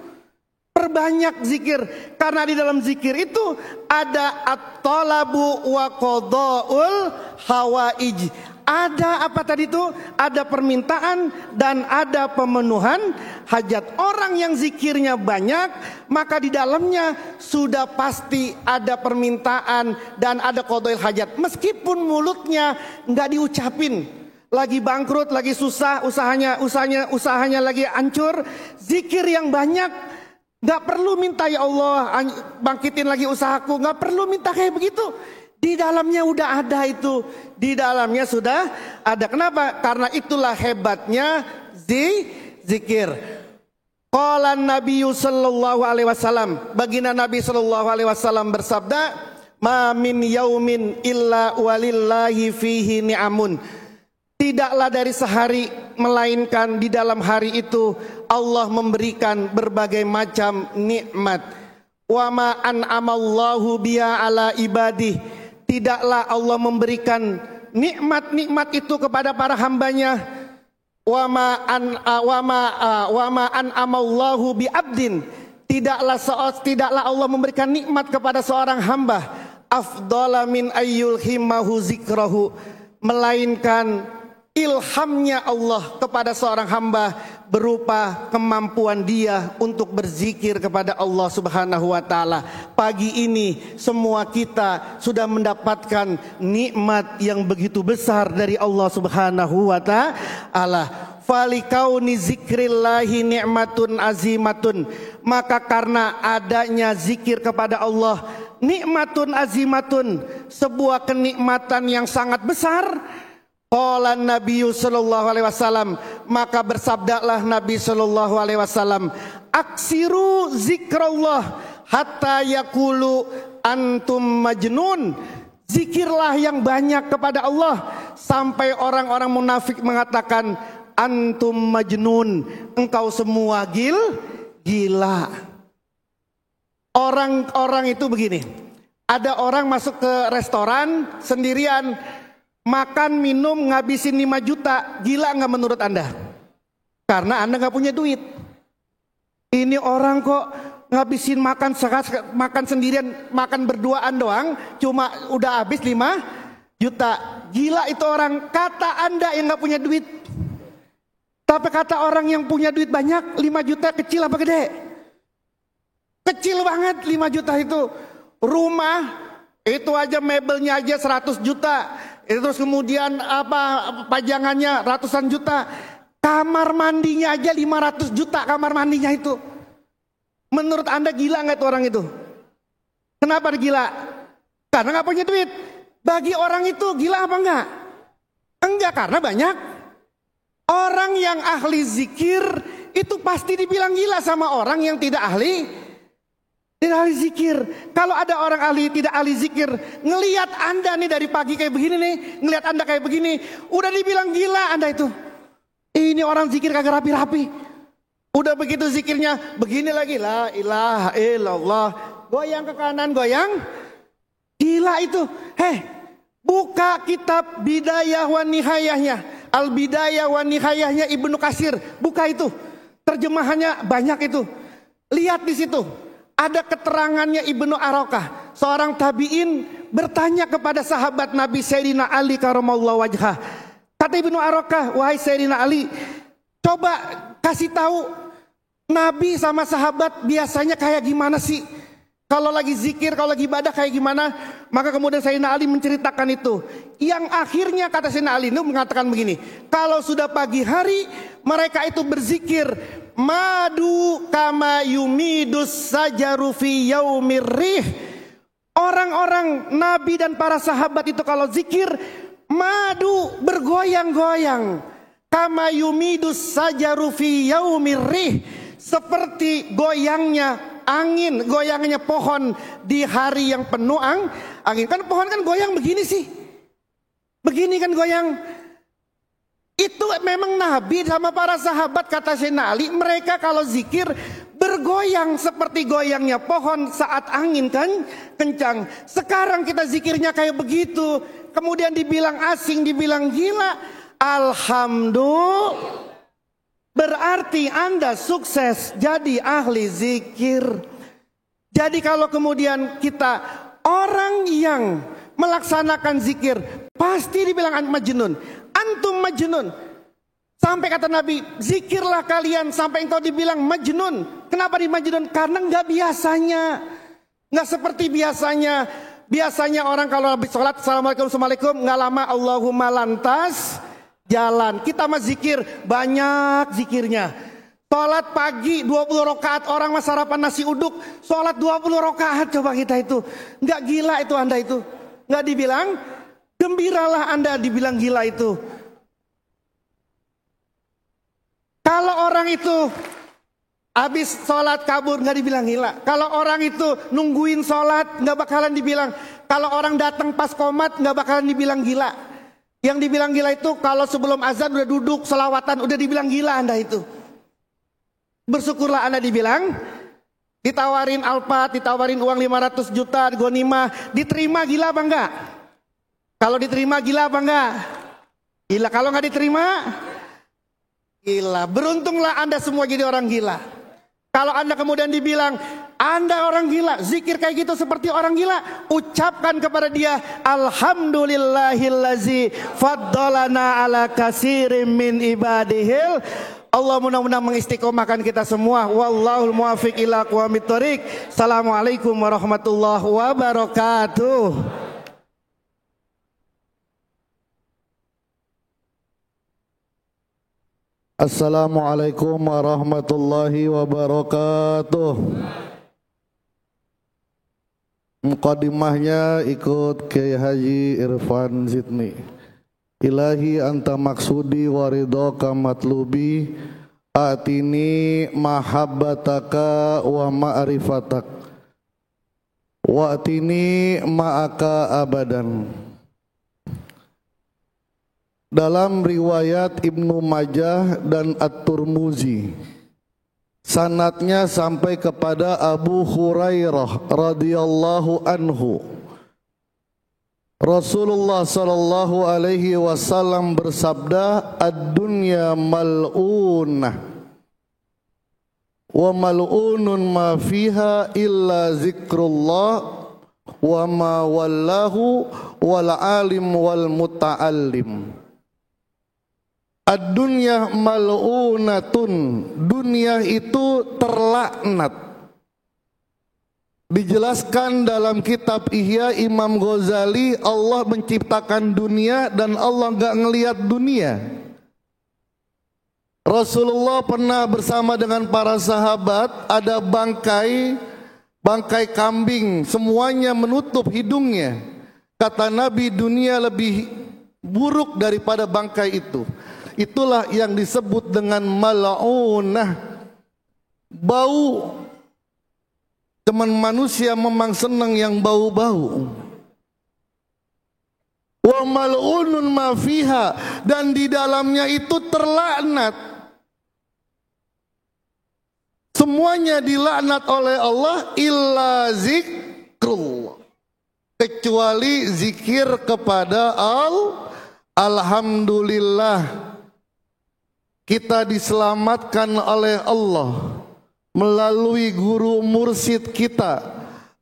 Perbanyak zikir, karena di dalam zikir itu ada at-talabu wa qada'ul hawaij. Ada apa tadi itu? Ada permintaan dan ada pemenuhan hajat. Orang yang zikirnya banyak, maka di dalamnya sudah pasti ada permintaan dan ada qada'ul hajat. Meskipun mulutnya nggak diucapin, lagi bangkrut, lagi susah, usahanya lagi hancur, zikir yang banyak, nggak perlu minta ya Allah bangkitin lagi usahaku, nggak perlu minta kayak begitu. Di dalamnya udah ada itu, di dalamnya sudah ada. Kenapa? Karena itulah hebatnya zikir. Qala Nabi sallallahu alaihi wasallam, baginda Nabi sallallahu alaihi wasallam bersabda, Ma min yaumin illa walillahi fihi ni'amun. Tidaklah dari sehari melainkan di dalam hari itu Allah memberikan berbagai macam nikmat. Wa ma an'amallahu biha ala ibadih. Tidaklah Allah memberikan nikmat-nikmat itu kepada para hambanya. Wa ma an'amallahu bi abdin. Tidaklah Allah memberikan nikmat kepada seorang hamba afdala min ayyul himmahu zikrahu, melainkan ilhamnya Allah kepada seorang hamba berupa kemampuan dia untuk berzikir kepada Allah Subhanahu wa taala. Pagi ini semua kita sudah mendapatkan nikmat yang begitu besar dari Allah Subhanahu wa taala. Falikauni zikrillahi ni'matun azimatun, maka karena adanya zikir kepada Allah, nikmatun azimatun, sebuah kenikmatan yang sangat besar. Qala Nabi sallallahu alaihi wasallam, maka bersabdalah Nabi sallallahu alaihi wasallam, aksiru zikrullah hatta yaqulu antum majnun. Zikirlah yang banyak kepada Allah sampai orang-orang munafik mengatakan antum majnun, engkau semua gila. Orang-orang itu begini, ada orang masuk ke restoran sendirian, makan minum ngabisin 5 juta, gila nggak menurut Anda? Karena Anda nggak punya duit. Ini orang kok ngabisin makan sendirian, makan berduaan doang, cuma udah habis 5 juta. Gila itu orang, kata Anda yang nggak punya duit. Tapi kata orang yang punya duit banyak, 5 juta kecil apa gede? Kecil banget 5 juta itu. Rumah itu aja mebelnya aja 100 juta. Terus kemudian pajangannya ratusan juta. Kamar mandinya aja 500 juta kamar mandinya itu. Menurut Anda gila nggak tuh orang itu? Kenapa gila? Karena nggak punya duit. Bagi orang itu gila apa enggak? Enggak, karena banyak. Orang yang ahli zikir itu pasti dibilang gila sama orang yang tidak ahli zikir. Kalau ada orang tidak ahli zikir, ngelihat Anda nih dari pagi kayak begini nih, ngelihat Anda kayak begini, udah dibilang gila Anda itu. Ini orang zikir kagak rapi-rapi. Udah begitu zikirnya begini lagi, la ilaha illallah, goyang ke kanan, goyang. Gila itu. Buka kitab Bidayah wa Nihayahnya, Al-Bidayah wa Nihayahnya Ibnu Katsir, buka itu. Terjemahannya banyak itu. Lihat di situ. Ada keterangannya Ibnu Arokah, seorang tabi'in bertanya kepada sahabat Nabi Sayyidina Ali karamallahu wajhah. Kata Ibnu Arokah, wahai Sayyidina Ali, coba kasih tahu Nabi sama sahabat biasanya kayak gimana sih? Kalau lagi zikir, kalau lagi ibadah kayak gimana? Maka kemudian Sayyidina Ali menceritakan itu. Yang akhirnya kata Sayyidina Ali itu mengatakan begini, kalau sudah pagi hari mereka itu berzikir, madu kama yumidus sajaru fi yaumir rih. Orang-orang Nabi dan para sahabat itu kalau zikir, madu bergoyang-goyang. Kama yumidus sajaru fi yaumir rih, seperti goyangnya angin, goyangnya pohon di hari yang penuh angin. Kan pohon kan goyang begini sih, begini kan goyang. Itu memang Nabi sama para sahabat, kata Sayyidina Ali, mereka kalau zikir bergoyang seperti goyangnya pohon saat angin kan kencang. Sekarang kita zikirnya kayak begitu, kemudian dibilang asing, dibilang gila. Alhamdulillah, berarti Anda sukses jadi ahli zikir. Jadi kalau kemudian kita orang yang melaksanakan zikir pasti dibilang majnun. Antum majnun. Sampai kata Nabi, zikirlah kalian sampai engkau dibilang majnun. Kenapa di majnun? Karena nggak biasanya, nggak seperti biasanya. Biasanya orang kalau habis sholat, assalamualaikum, assalamualaikum, nggak lama Allahumma lantas jalan. Kita mah zikir, banyak zikirnya. Sholat pagi 20 rakaat, orang mas sarapan nasi uduk, sholat 20 rakaat. Coba kita itu, nggak gila itu Anda itu? Nggak dibilang? Gembiralah Anda dibilang gila itu. Kalau orang itu habis sholat kabur nggak dibilang gila. Kalau orang itu nungguin sholat nggak bakalan dibilang. Kalau orang datang pas qomat nggak bakalan dibilang gila. Yang dibilang gila itu kalau sebelum azan udah duduk selawatan udah dibilang gila Anda itu. Bersyukurlah Anda dibilang, ditawarin Alphard, ditawarin uang 500 juta, gonimah, diterima gila apa enggak? Kalau diterima gila apa enggak? Gila. Kalau nggak diterima gila. Beruntunglah Anda semua jadi orang gila. Kalau Anda kemudian dibilang Anda orang gila, zikir kayak gitu seperti orang gila, ucapkan kepada dia, alhamdulillahillazi faddalana ala katsirin min ibadihil. Allah mudah-mudahan mengistiqomahkan kita semua. Wallahul muwaffiq ila aqwamit thoriq. Assalamualaikum warahmatullahi wabarakatuh. Assalamualaikum warahmatullahi wabarakatuh. Muqaddimahnya ikut Kiai Haji Irfan Zidni. Ilahi anta maksudi waridhoka matlubi, atini mahabbataka wa ma'rifatak, wa atini ma'aka abadan. Dalam riwayat Ibnu Majah dan At-Tirmidzi, sanadnya sampai kepada Abu Hurairah radhiyallahu anhu, Rasulullah sallallahu alaihi wasallam bersabda, ad-dunya mal'unah wa mal'unun ma fiha illa zikrullah wa ma wallahu wal alim wal muta'allim. Ad-dunya mal'unatun, dunia itu terlaknat. Dijelaskan dalam kitab Ihya Imam Ghazali, Allah menciptakan dunia dan Allah enggak ngelihat dunia. Rasulullah pernah bersama dengan para sahabat, ada bangkai kambing, semuanya menutup hidungnya. Kata Nabi, dunia lebih buruk daripada bangkai itu. Itulah yang disebut dengan mal'unah. Bau. Teman manusia memang senang yang bau-bau. Wa mal'unun ma fiha, dan di dalamnya itu terlaknat. Semuanya dilaknat oleh Allah illa zikrullah, kecuali zikir kepada Alhamdulillah. Kita diselamatkan oleh Allah melalui guru mursyid kita,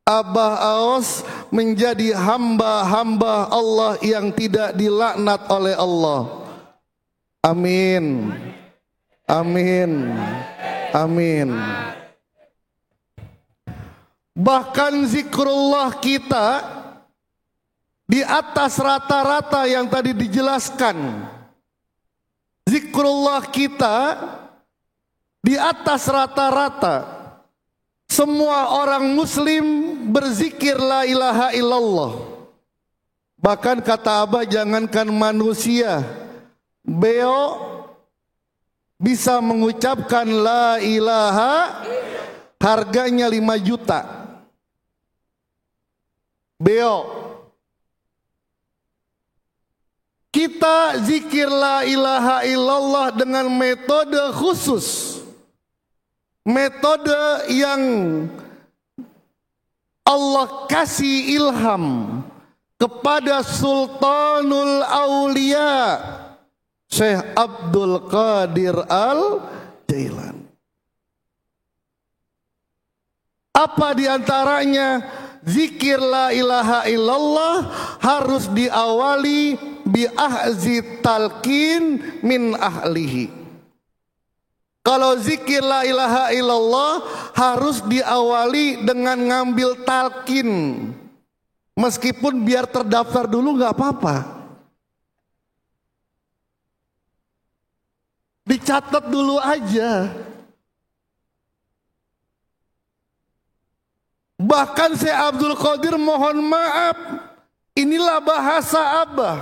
Abah Aos, menjadi hamba-hamba Allah yang tidak dilaknat oleh Allah. Amin. Amin. Amin. Bahkan zikrullah kita di atas rata-rata yang tadi dijelaskan. Zikrullah kita di atas rata-rata. Semua orang muslim berzikir la ilaha illallah. Bahkan kata Abah, jangankan manusia, beo bisa mengucapkan la ilaha, harganya 5 juta. Beo. Kita zikir la ilaha illallah dengan metode khusus. Metode yang Allah kasih ilham kepada Sultanul Aulia Syekh Abdul Qadir Al-Jailani. Apa diantaranya? Zikir la ilaha illallah harus diawali bi ahzi talqin min ahlihi. Kalau zikir la ilaha illallah harus diawali dengan ngambil talqin. Meskipun biar terdaftar dulu nggak apa-apa. Dicatat dulu aja. Bahkan Syekh Abdul Qadir mohon maaf, inilah bahasa Abah.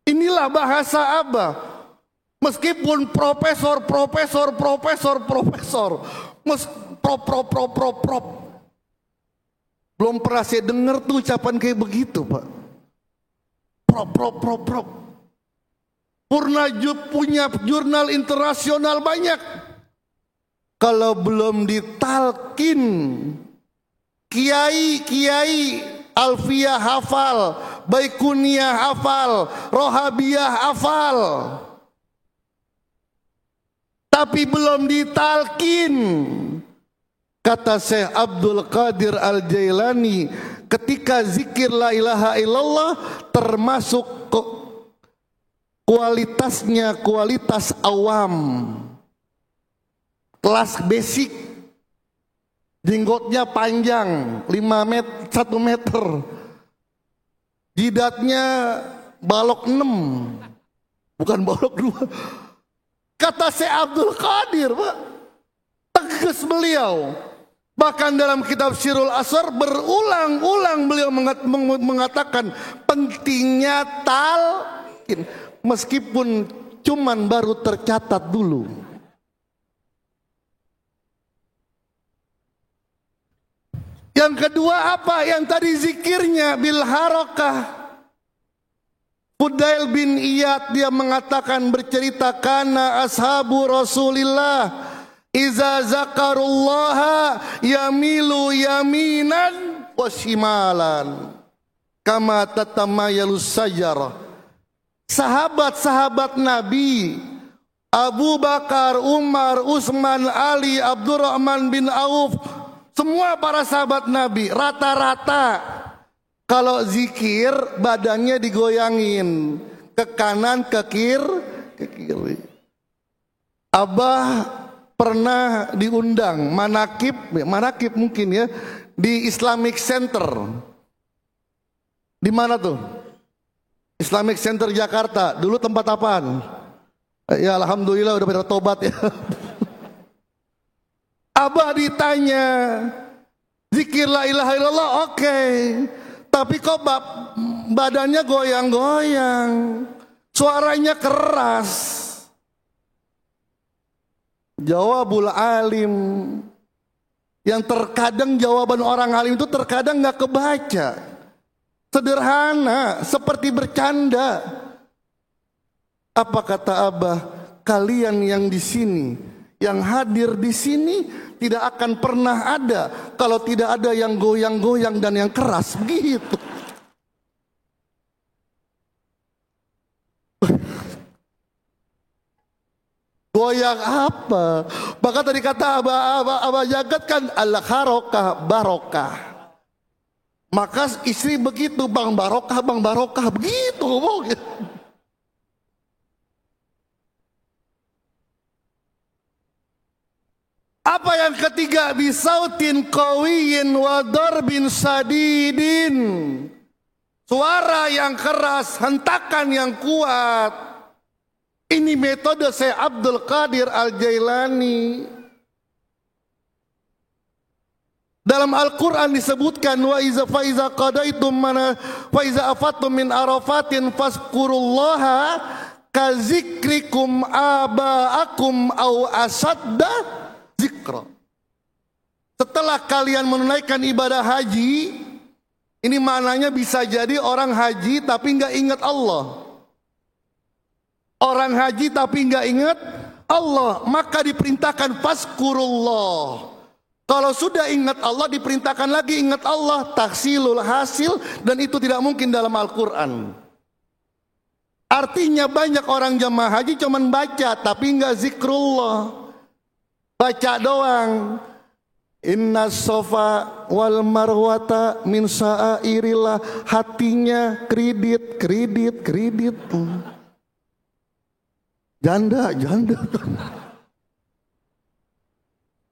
Inilah bahasa Abah. Meskipun profesor, Belum pernah saya dengar tuh ucapan kayak begitu, Pak. Prop. Purna punya jurnal internasional banyak. Kalau belum ditalkin, kiai Alfiyah hafal, Baikuniyah hafal, Rohabiyah hafal. Tapi belum ditalkin. Kata Syekh Abdul Qadir Al-Jailani, ketika zikir la ilaha illallah termasuk kualitasnya kualitas awam, kelas basic, jenggotnya panjang 1 meter, jidatnya balok 6, bukan balok 2. Kata Syekh Abdul Qadir, Pak, tegas beliau. Bahkan dalam kitab Syirul Asrar berulang-ulang beliau mengatakan pentingnya talqin, meskipun cuman baru tercatat dulu. Yang kedua apa? Yang tadi zikirnya bil harakah. Fudail bin Iyad dia mengatakan, bercerita, kana ashabu Rasulillah iza zakarullaha yamilu yaminan wa shimalan kama tatamayyalus sajarah. Sahabat-sahabat Nabi Abu Bakar, Umar, Utsman, Ali, Abdurrahman bin Auf, semua para sahabat Nabi rata-rata kalau zikir badannya digoyangin ke kanan ke kiri. Abah pernah diundang manakib mungkin ya, di Islamic Center. Di mana tuh? Islamic Center Jakarta. Dulu tempat apaan? Ya alhamdulillah udah pada tobat ya. Abah ditanya, zikir la ilaha illallah oke. Tapi kok badannya goyang-goyang, suaranya keras. Jawabul alim, yang terkadang jawaban orang alim itu terkadang nggak kebaca, sederhana seperti bercanda. Apa kata Abah? Kalian yang di sini, yang hadir di sini tidak akan pernah ada kalau tidak ada yang goyang-goyang dan yang keras begitu. Goyang apa? Maka tadi kata Abah Jagat kan al-harokah barokah. Maka istri begitu, bang barokah begitu ngomongnya. Apa yang ketiga? Bisautin qawiyin wa darbin sadidin. Suara yang keras, hentakan yang kuat. Ini metode Syekh Abdul Qadir Al-Jailani. Dalam Al-Quran disebutkan, wa iza faiza qadaitum mana wa iza afattum min arafatin fazkurullaha kazikrikum aba'akum au asadda zikra. Setelah kalian menunaikan ibadah haji, ini maknanya bisa jadi orang haji tapi nggak ingat Allah. Orang haji tapi nggak ingat Allah, maka diperintahkan fazkurullah. Kalau sudah ingat Allah diperintahkan lagi ingat Allah, tahsilul hasil, dan itu tidak mungkin dalam Al-Quran. Artinya banyak orang jamaah haji cuman baca tapi nggak zikrullah, baca doang. Inna sofa wal marwata min sa'airillah, hatinya kredit. Janda.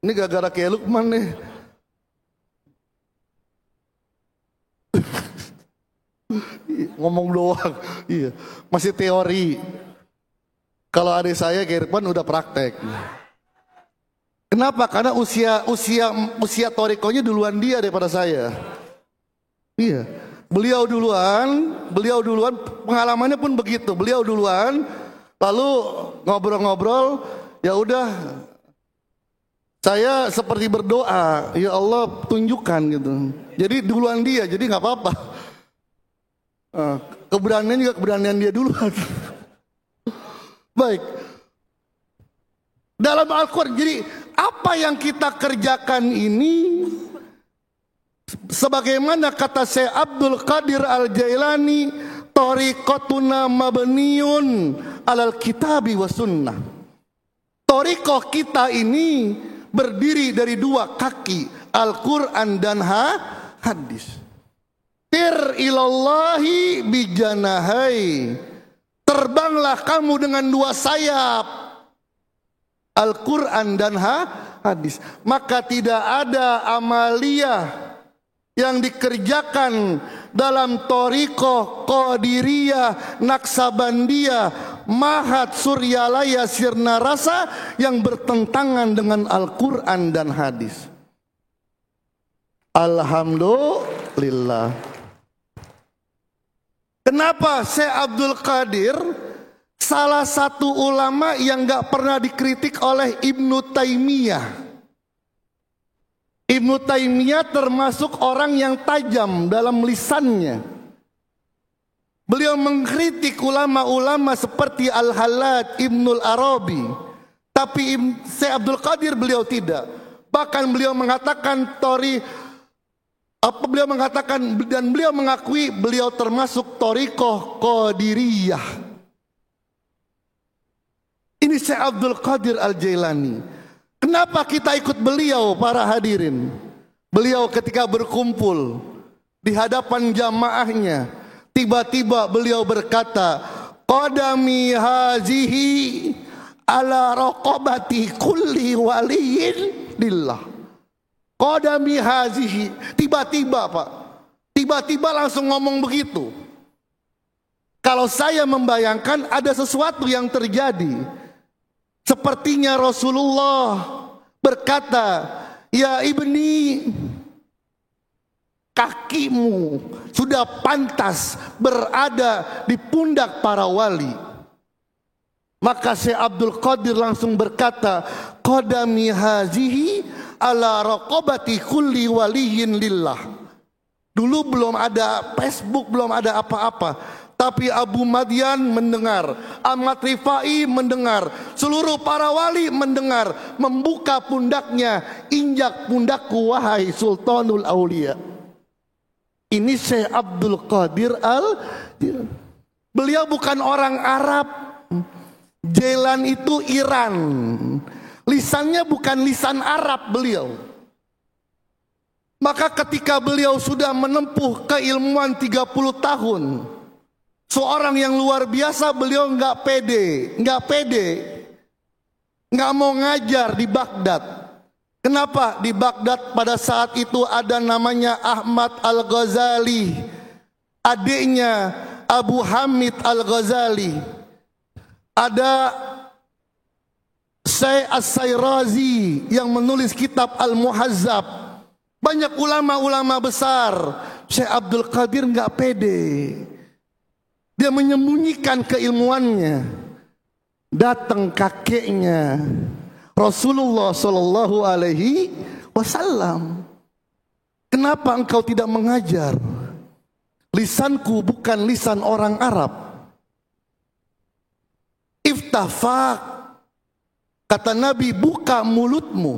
Ini gara-gara kayak Lukman nih. Ngomong doang. Iya, masih teori. Kalau adik saya kayak Irfan udah praktek. Kenapa? Karena usia torikonya duluan dia daripada saya. Iya. Beliau duluan, pengalamannya pun begitu. Beliau duluan. Lalu ngobrol-ngobrol, ya udah Saya seperti berdoa, ya Allah tunjukkan gitu. Jadi duluan dia, jadi nggak apa-apa. Keberanian juga keberanian dia duluan. Baik. Dalam Al-Quran, jadi apa yang kita kerjakan ini, sebagaimana kata Syekh Abdul Qadir Al-Jailani, tariqatuna mabniyun alal kitabi wa sunnah. Tariqah kita ini berdiri dari dua kaki, Al-Quran dan hadis. Tir ilallahi bijanahai, terbanglah kamu dengan dua sayap, Al-Quran dan hadis. Maka tidak ada amalia yang dikerjakan dalam Thariqah, Qadiriyah, Naksabandiyah, Mahat, Suryalaya, Sirna Rasa yang bertentangan dengan Al-Quran dan hadis. Alhamdulillah. Kenapa Syekh Abdul Qadir salah satu ulama yang gak pernah dikritik oleh Ibnu Taimiyah? Ibnu Taimiyah termasuk orang yang tajam dalam lisannya. Beliau mengkritik ulama-ulama seperti Al-Hallaj, Ibnul Arabi. Tapi Syekh Abdul Qadir beliau tidak. Bahkan beliau mengatakan beliau mengakui beliau termasuk Thariqah Qadiriyah. Ini Syekh Abdul Qadir Al-Jailani. Kenapa kita ikut beliau para hadirin? Beliau ketika berkumpul di hadapan jamaahnya, tiba-tiba beliau berkata, qadami hazihi ala raqabati kulli waliyin lillah. Qadami hazihi, tiba-tiba Pak, tiba-tiba langsung ngomong begitu. Kalau saya membayangkan ada sesuatu yang terjadi, sepertinya Rasulullah berkata, ya ibni, kakimu sudah pantas berada di pundak para wali. Maka Syekh Abdul Qadir langsung berkata, qadami hazihi ala raqabati kulli waliyin lillah. Dulu belum ada Facebook, belum ada apa-apa. Tapi Abu Madyan mendengar, Ahmad Rifai mendengar, seluruh para wali mendengar, membuka pundaknya, injak pundakku wahai Sultanul Aulia. Ini Syekh Abdul Qadir beliau bukan orang Arab. Jailan itu Iran. Lisannya bukan lisan Arab beliau. Maka ketika beliau sudah menempuh keilmuan 30 tahun, seorang yang luar biasa, beliau nggak pede, nggak mau ngajar di Baghdad. Kenapa? Di Baghdad pada saat itu ada namanya Ahmad Al-Ghazali, adiknya Abu Hamid Al-Ghazali. Ada Syekh As-Sayrazi yang menulis kitab Al-Muhazzab. Banyak ulama-ulama besar. Syekh Abdul Qadir nggak pede. Dia menyembunyikan keilmuannya. Datang kakeknya Rasulullah Shallallahu Alaihi Wasallam. Kenapa engkau tidak mengajar? Lisanku bukan lisan orang Arab. Iftafak, kata Nabi, buka mulutmu.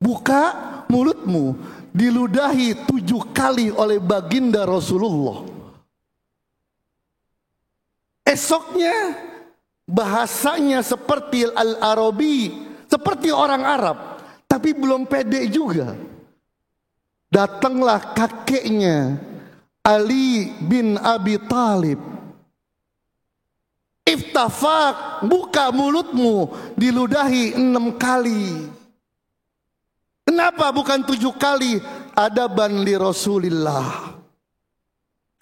Buka mulutmu. Diludahi 7 kali oleh baginda Rasulullah. Esoknya bahasanya seperti Al-Arabi, seperti orang Arab, tapi belum pede juga. Datanglah kakeknya Ali bin Abi Thalib. Iftafak, buka mulutmu, diludahi 6 kali. Kenapa bukan 7 kali? Adaban li Rasulillah.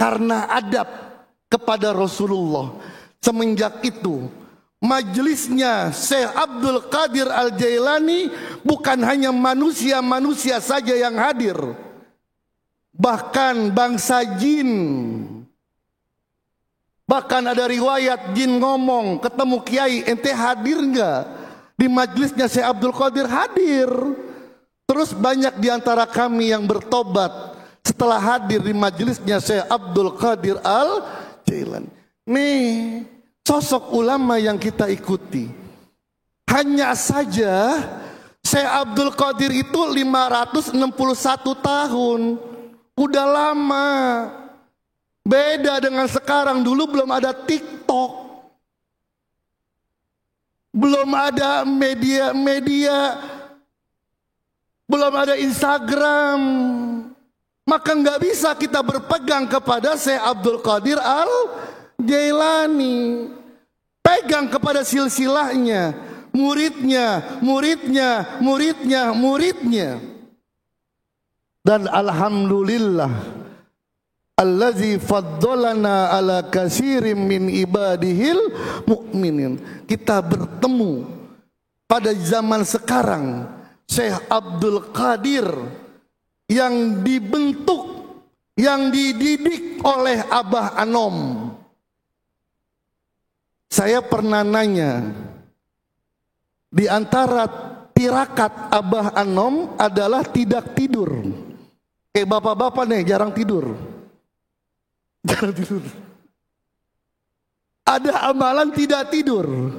Karena adab kepada Rasulullah. Semenjak itu, majelisnya Syekh Abdul Qadir Al-Jailani bukan hanya manusia-manusia saja yang hadir. Bahkan bangsa jin. Bahkan ada riwayat jin ngomong, ketemu kiai, ente hadir enggak? di majelisnya Syekh Abdul Qadir hadir. Terus banyak di antara kami yang bertobat setelah hadir di majelisnya Syekh Abdul Qadir Al-Jailani. Nih, sosok ulama yang kita ikuti. Hanya saja Syekh Abdul Qadir itu 561 tahun. Udah lama. Beda dengan sekarang, dulu belum ada TikTok. Belum ada media-media, belum ada Instagram. Maka nggak bisa kita berpegang kepada Syekh Abdul Qadir Al-Jailani. Pegang kepada silsilahnya, muridnya, muridnya, muridnya, muridnya. Dan alhamdulillah allazi faddalana ala katsirin min ibadihil mu'minin. Kita bertemu pada zaman sekarang Syekh Abdul Qadir yang dibentuk, yang dididik oleh Abah Anom. Saya pernah nanya, di antara tirakat Abah Anom adalah tidak tidur. Kayak bapak-bapak nih jarang tidur. Jarang tidur. Ada amalan tidak tidur.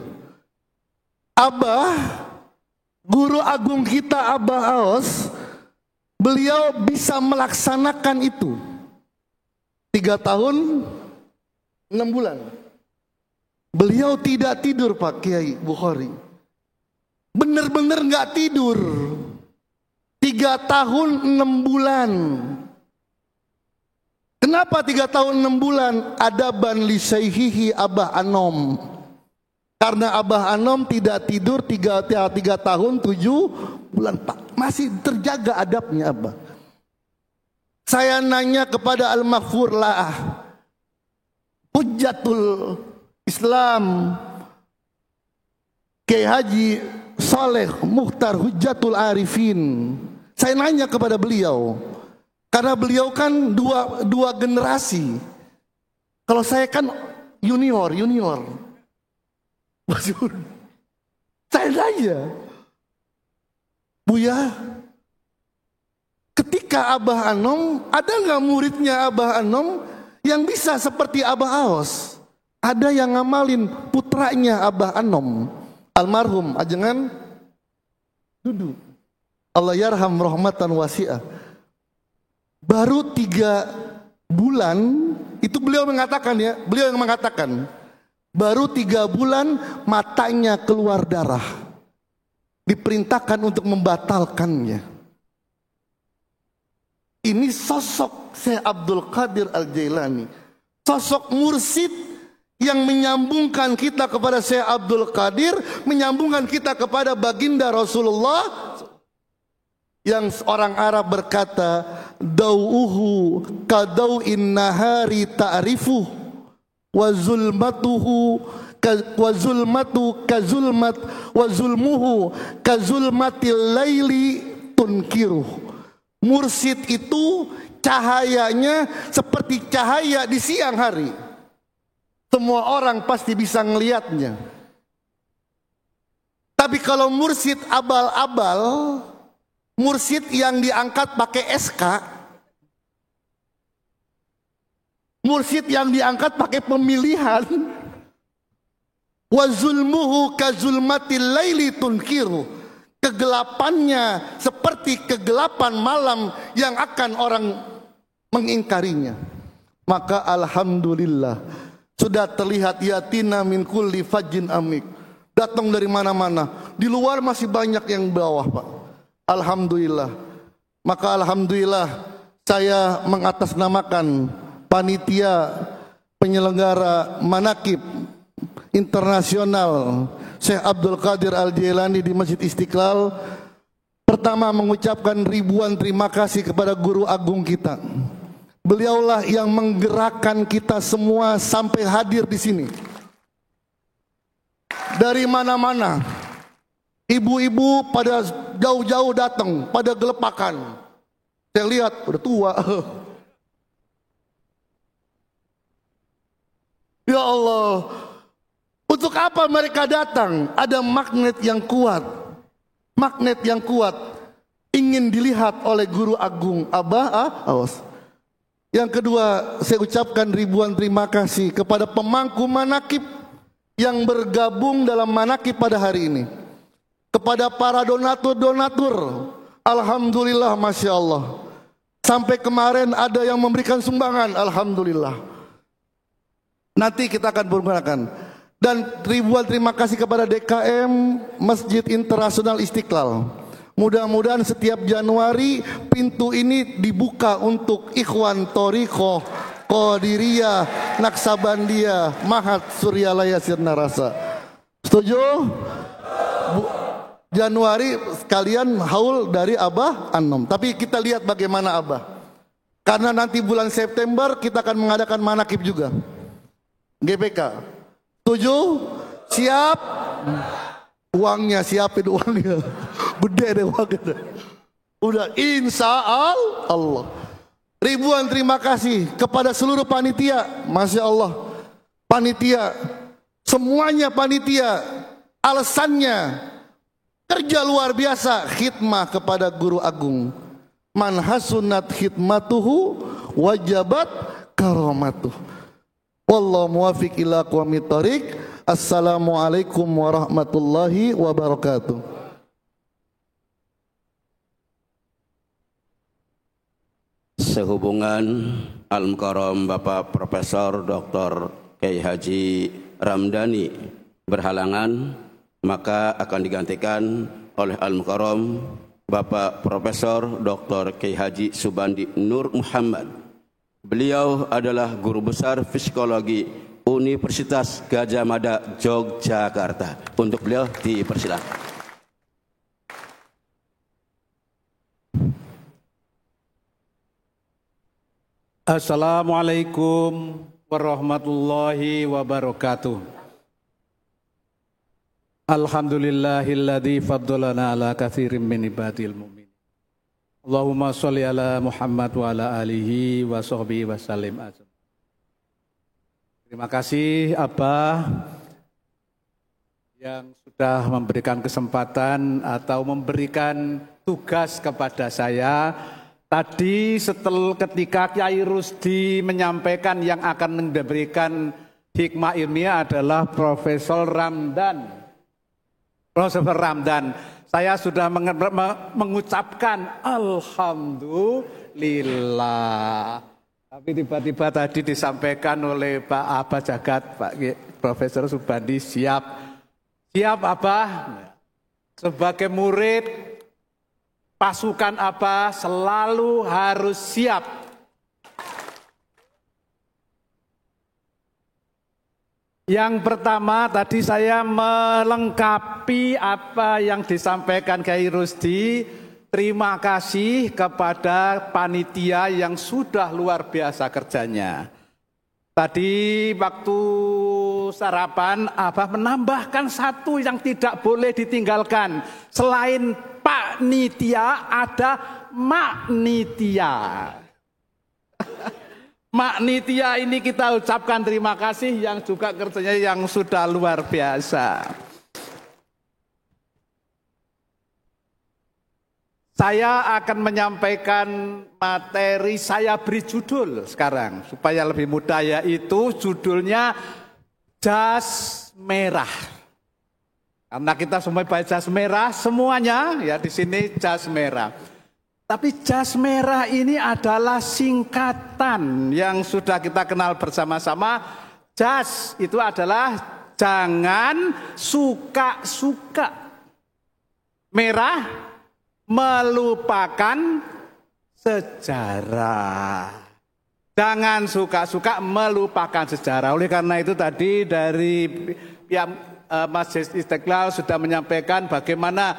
Abah, guru agung kita Abah Aos, beliau bisa melaksanakan itu 3 tahun 6 bulan. Beliau tidak tidur Pak Kiai Bukhari. Bener-bener gak tidur 3 tahun 6 bulan. Kenapa 3 tahun 6 bulan? Adaban li syaihihi Abah Anom. Karena Abah Anom tidak tidur 3 tahun 7 bulan Pak. Masih terjaga adabnya Abah. Saya nanya kepada Al-Maghfur La'ah, Hujjatul Islam, Kiai Haji Saleh Mukhtar Hujjatul Arifin. Saya nanya kepada beliau, karena beliau kan dua generasi. Kalau saya kan junior. Saya nanya, Buya, ketika Abah Anom, ada nggak muridnya Abah Anom yang bisa seperti Abah Aos? Ada yang ngamalin putranya Abah Anom, almarhum Ajengan Dudu, Allah yarham rahmatan wasi'ah. Baru 3 bulan, itu beliau mengatakan ya, beliau yang mengatakan, baru 3 bulan matanya keluar darah. Diperintahkan untuk membatalkannya. Ini sosok Syekh Abdul Qadir Al-Jailani. Sosok mursid yang menyambungkan kita kepada Syekh Abdul Qadir, menyambungkan kita kepada baginda Rasulullah. Yang orang Arab berkata, dau'uhu kadau'in nahari ta'rifuh wa zulmatuhu wa zulmatu kazulmat wa zulmuhu kazulmatil laili tunkiruh. Mursid itu cahayanya seperti cahaya di siang hari. Semua orang pasti bisa ngelihatnya. Tapi kalau mursid abal-abal, mursid yang diangkat pakai SK, mursid yang diangkat pakai pemilihan, wa zulmuhu kazulmatil laili tunkiru, kegelapannya seperti kegelapan malam yang akan orang mengingkarinya. Maka alhamdulillah sudah terlihat yatina min kulli fajin amik, datang dari mana-mana. Di luar masih banyak yang bawah Pak. Alhamdulillah. Maka alhamdulillah saya mengatasnamakan panitia penyelenggara manakib internasional Syekh Abdul Qadir Al-Jailani di Masjid Istiqlal. Pertama mengucapkan ribuan terima kasih kepada guru agung kita. Beliaulah yang menggerakkan kita semua sampai hadir di sini. Dari mana-mana, ibu-ibu pada jauh-jauh datang, pada gelepakan. Saya lihat udah tua. Ya Allah, untuk Untuk apa mereka datang? Ada magnet yang kuat. Magnet yang kuat. Ingin dilihat oleh guru agung Abah Awas. Yang kedua, saya ucapkan ribuan terima kasih kepada pemangku manakib yang bergabung dalam manakib pada hari ini. Kepada para donatur-donatur, alhamdulillah, masya Allah. Sampai kemarin ada yang memberikan sumbangan, alhamdulillah. Nanti kita akan menggunakan. Dan ribuan terima kasih kepada DKM Masjid Internasional Istiqlal. Mudah-mudahan setiap Januari pintu ini dibuka untuk Ikhwan Thoriqoh Qadiriyah Naksabandia Mahat Suryalaya Sirna Rasa. Setuju? Januari sekalian haul dari Abah Anom. Tapi kita lihat bagaimana Abah. Karena nanti bulan September kita akan mengadakan manakib juga. GPK. Setuju? Siap? Uangnya, siapin uangnya. Gede deh uangnya. Udah, insya Allah. Ribuan terima kasih kepada seluruh panitia. Masya Allah. Panitia. Semuanya panitia. Alasannya kerja luar biasa. Khidmah kepada guru agung. Man hasunat khidmatuhu wajabat karamatuh. Wallahu muwafiq ila aqwamit thoriq. Assalamualaikum warahmatullahi wabarakatuh. Sehubungan Al-Mukarram Bapak Profesor Dr. Kiai Haji Ramdhani berhalangan, maka akan digantikan oleh Al-Mukarram Bapak Profesor Dr. Kiai Haji Subandi Nur Muhammad. Beliau adalah guru besar psikologi Universitas Gadjah Mada Yogyakarta. Untuk beliau dipersilakan. Assalamualaikum warahmatullahi wabarakatuh. Alhamdulillahilladzi faddalana ala katsirin min ibadil mu'min. Allahumma sholli ala Muhammad wa ala alihi wa sahbihi wa sallim. Terima kasih Abah yang sudah memberikan kesempatan atau memberikan tugas kepada saya. Tadi ketika Kiai Rusdi menyampaikan yang akan memberikan hikmah ilmiah adalah Profesor Ramdan. Profesor Ramdan, saya sudah mengucapkan Alhamdulillah. Tapi tiba-tiba tadi disampaikan oleh Pak Abah Jagat, Pak Profesor Subandi, siap Abah, sebagai murid pasukan Abah selalu harus siap. Yang pertama tadi saya melengkapi apa yang disampaikan Kiai Rusdi. Terima kasih kepada panitia yang sudah luar biasa kerjanya. Tadi waktu sarapan Abah menambahkan satu yang tidak boleh ditinggalkan. Selain Pak Nitia ada Mak Nitia. Mak Nitia ini kita ucapkan terima kasih yang juga kerjanya yang sudah luar biasa. Saya akan menyampaikan materi, saya beri judul sekarang supaya lebih mudah, yaitu judulnya Jas Merah. Karena kita semua pakai jas merah semuanya, ya di sini jas merah. Tapi jas merah ini adalah singkatan yang sudah kita kenal bersama-sama. Jas itu adalah jangan suka-suka. Merah melupakan sejarah. Jangan suka-suka melupakan sejarah. Oleh karena itu tadi dari pihak Masjid Istiqlal sudah menyampaikan bagaimana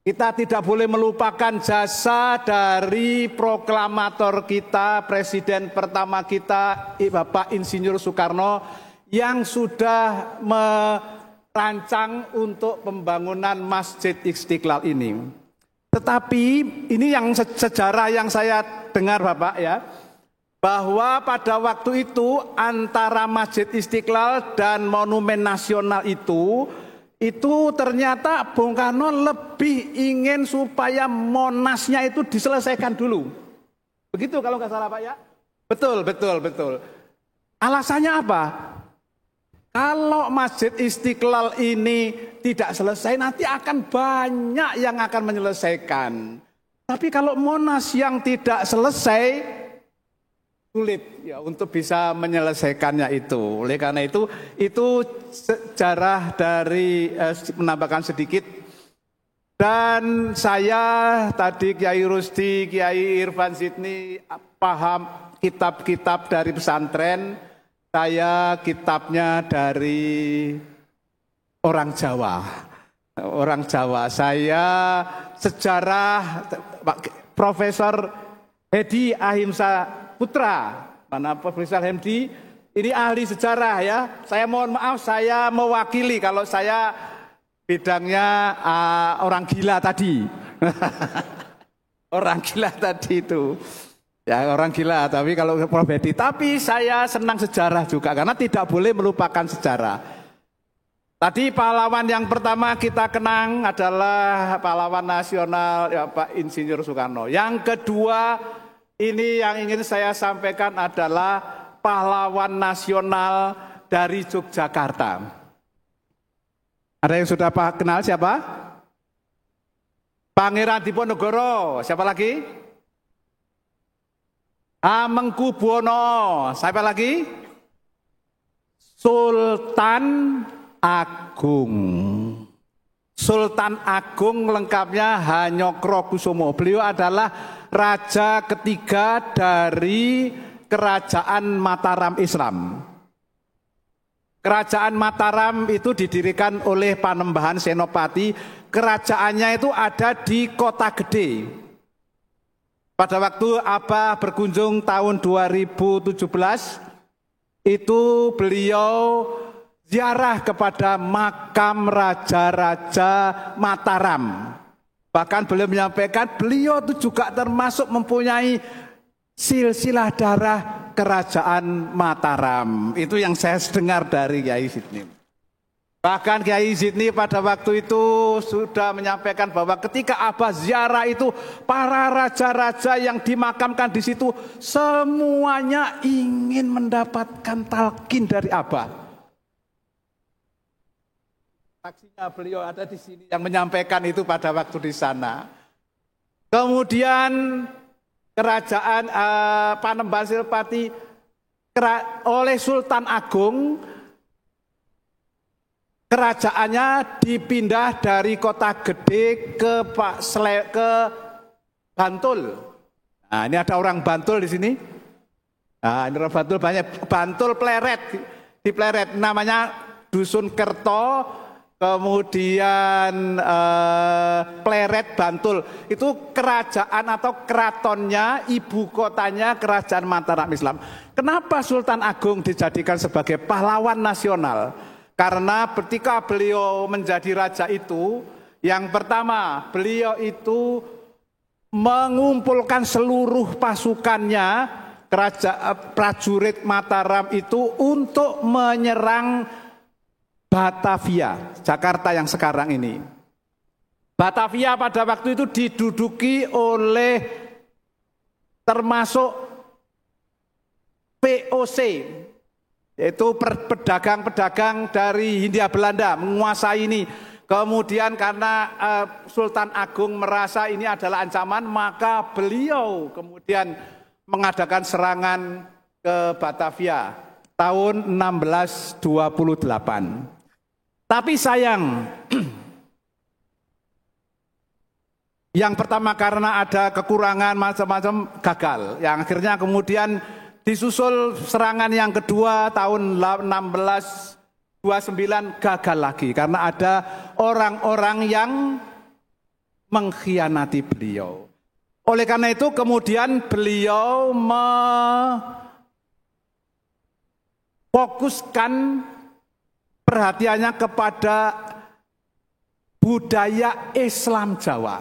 kita tidak boleh melupakan jasa dari proklamator kita, presiden pertama kita, Bapak Insinyur Soekarno, yang sudah merancang untuk pembangunan Masjid Istiqlal ini. Tetapi ini yang sejarah yang saya dengar Bapak ya, bahwa pada waktu itu antara Masjid Istiqlal dan Monumen Nasional itu ternyata Bung Karno lebih ingin supaya Monasnya itu diselesaikan dulu. Begitu kalau nggak salah Pak ya? Betul. Alasannya apa? Kalau Masjid Istiqlal ini tidak selesai, nanti akan banyak yang akan menyelesaikan. Tapi kalau Monas yang tidak selesai, sulit ya untuk bisa menyelesaikannya itu. Oleh karena itu sejarah dari menambahkan sedikit. Dan saya tadi Kiai Rusdi, Kiai Irfan Sidni paham kitab-kitab dari pesantren. Saya kitabnya dari orang Jawa. Saya sejarah Profesor Hedi Ahimsa Putra. Mana Profesor Hedi ini ahli sejarah ya. Saya mohon maaf saya mewakili kalau saya bidangnya orang gila tadi. Orang gila tadi itu. Ya orang gila, tapi kalau Prof. Hedi. Tapi saya senang sejarah juga, karena tidak boleh melupakan sejarah. Tadi pahlawan yang pertama kita kenang adalah pahlawan nasional ya, Pak Insinyur Soekarno. Yang kedua, ini yang ingin saya sampaikan adalah pahlawan nasional dari Yogyakarta. Ada yang sudah kenal siapa? Pangeran Diponegoro. Siapa lagi? Hamengkubuwono. Siapa lagi? Sultan Agung. Sultan Agung lengkapnya Hanyokrokusumo. Beliau adalah raja ketiga dari Kerajaan Mataram Islam. Kerajaan Mataram itu didirikan oleh Panembahan Senopati. Kerajaannya itu ada di Kota Gede. Pada waktu Abah berkunjung tahun 2017, itu beliau ziarah kepada makam raja-raja Mataram. Bahkan beliau menyampaikan beliau itu juga termasuk mempunyai silsilah darah kerajaan Mataram. Itu yang saya dengar dari Kiai Sidni. Bahkan Kiai Sidni pada waktu itu sudah menyampaikan bahwa ketika Abah ziarah itu para raja-raja yang dimakamkan di situ semuanya ingin mendapatkan talqin dari Abah. Saksinya beliau ada di sini yang menyampaikan itu pada waktu di sana. Kemudian kerajaan Panembahan Senopati oleh Sultan Agung, kerajaannya dipindah dari Kota Gede ke Bantul. Nah, ini ada orang Bantul di sini. Nah, ini orang Bantul banyak. Bantul Pleret, di Pleret namanya Dusun Kerto, kemudian Pleret Bantul. Itu kerajaan atau keratonnya, ibu kotanya Kerajaan Mataram Islam. Kenapa Sultan Agung dijadikan sebagai pahlawan nasional? Karena ketika beliau menjadi raja itu, yang pertama beliau itu mengumpulkan seluruh pasukannya, prajurit Mataram itu untuk menyerang Batavia, Jakarta yang sekarang ini. Batavia pada waktu itu diduduki oleh termasuk VOC, yaitu pedagang-pedagang dari Hindia Belanda menguasai ini. Kemudian karena Sultan Agung merasa ini adalah ancaman, maka beliau kemudian mengadakan serangan ke Batavia tahun 1628. Tapi sayang, yang pertama karena ada kekurangan macam-macam gagal. Yang akhirnya kemudian disusul serangan yang kedua tahun 1629 gagal lagi. Karena ada orang-orang yang mengkhianati beliau. Oleh karena itu kemudian beliau memfokuskan perhatiannya kepada budaya Islam Jawa.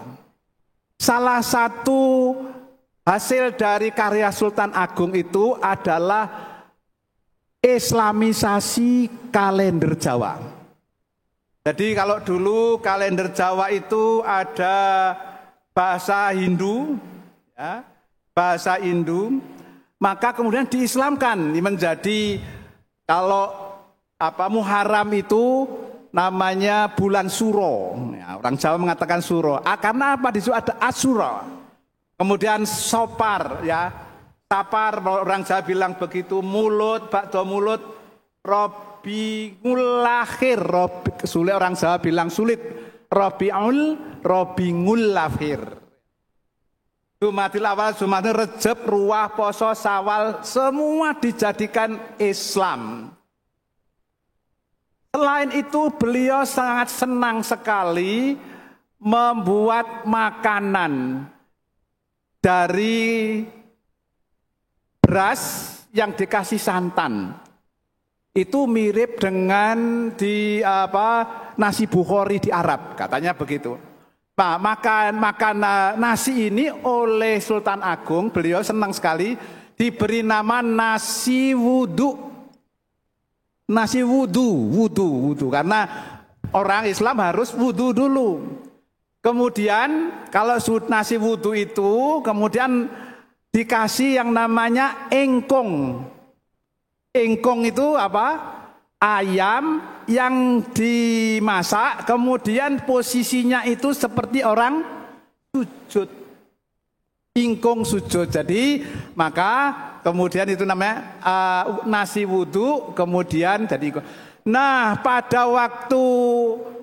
Salah satu hasil dari karya Sultan Agung itu adalah Islamisasi kalender Jawa. Jadi kalau dulu kalender Jawa itu ada bahasa Hindu, ya, bahasa Hindu, maka kemudian diislamkan menjadi kalau Muharram itu namanya bulan Suro. Ya, orang Jawa mengatakan Suro. Karena apa? Di situ ada Asyura. Kemudian Sopar, ya. Sapar, orang Jawa bilang begitu. Mulut, bakdo mulut. Robiul Akhir. Sulit, orang Jawa bilang sulit. Robiul Akhir. Jumadil Awal, Jumadil Rejab, Ruwah, Poso, Sawal, semua dijadikan Islam. Selain itu beliau sangat senang sekali membuat makanan dari beras yang dikasih santan. Itu mirip dengan di nasi Bukhari di Arab, katanya begitu. Nah, makan nasi ini oleh Sultan Agung, beliau senang sekali diberi nama nasi wudu. Nasi wudu karena orang Islam harus wudu dulu. Kemudian kalau nasi wudu itu kemudian dikasih yang namanya engkong. Engkong itu apa? Ayam yang dimasak, kemudian posisinya itu seperti orang sujud. Ingkung sujud. Jadi maka kemudian itu namanya nasi wudu, kemudian jadi. Nah, pada waktu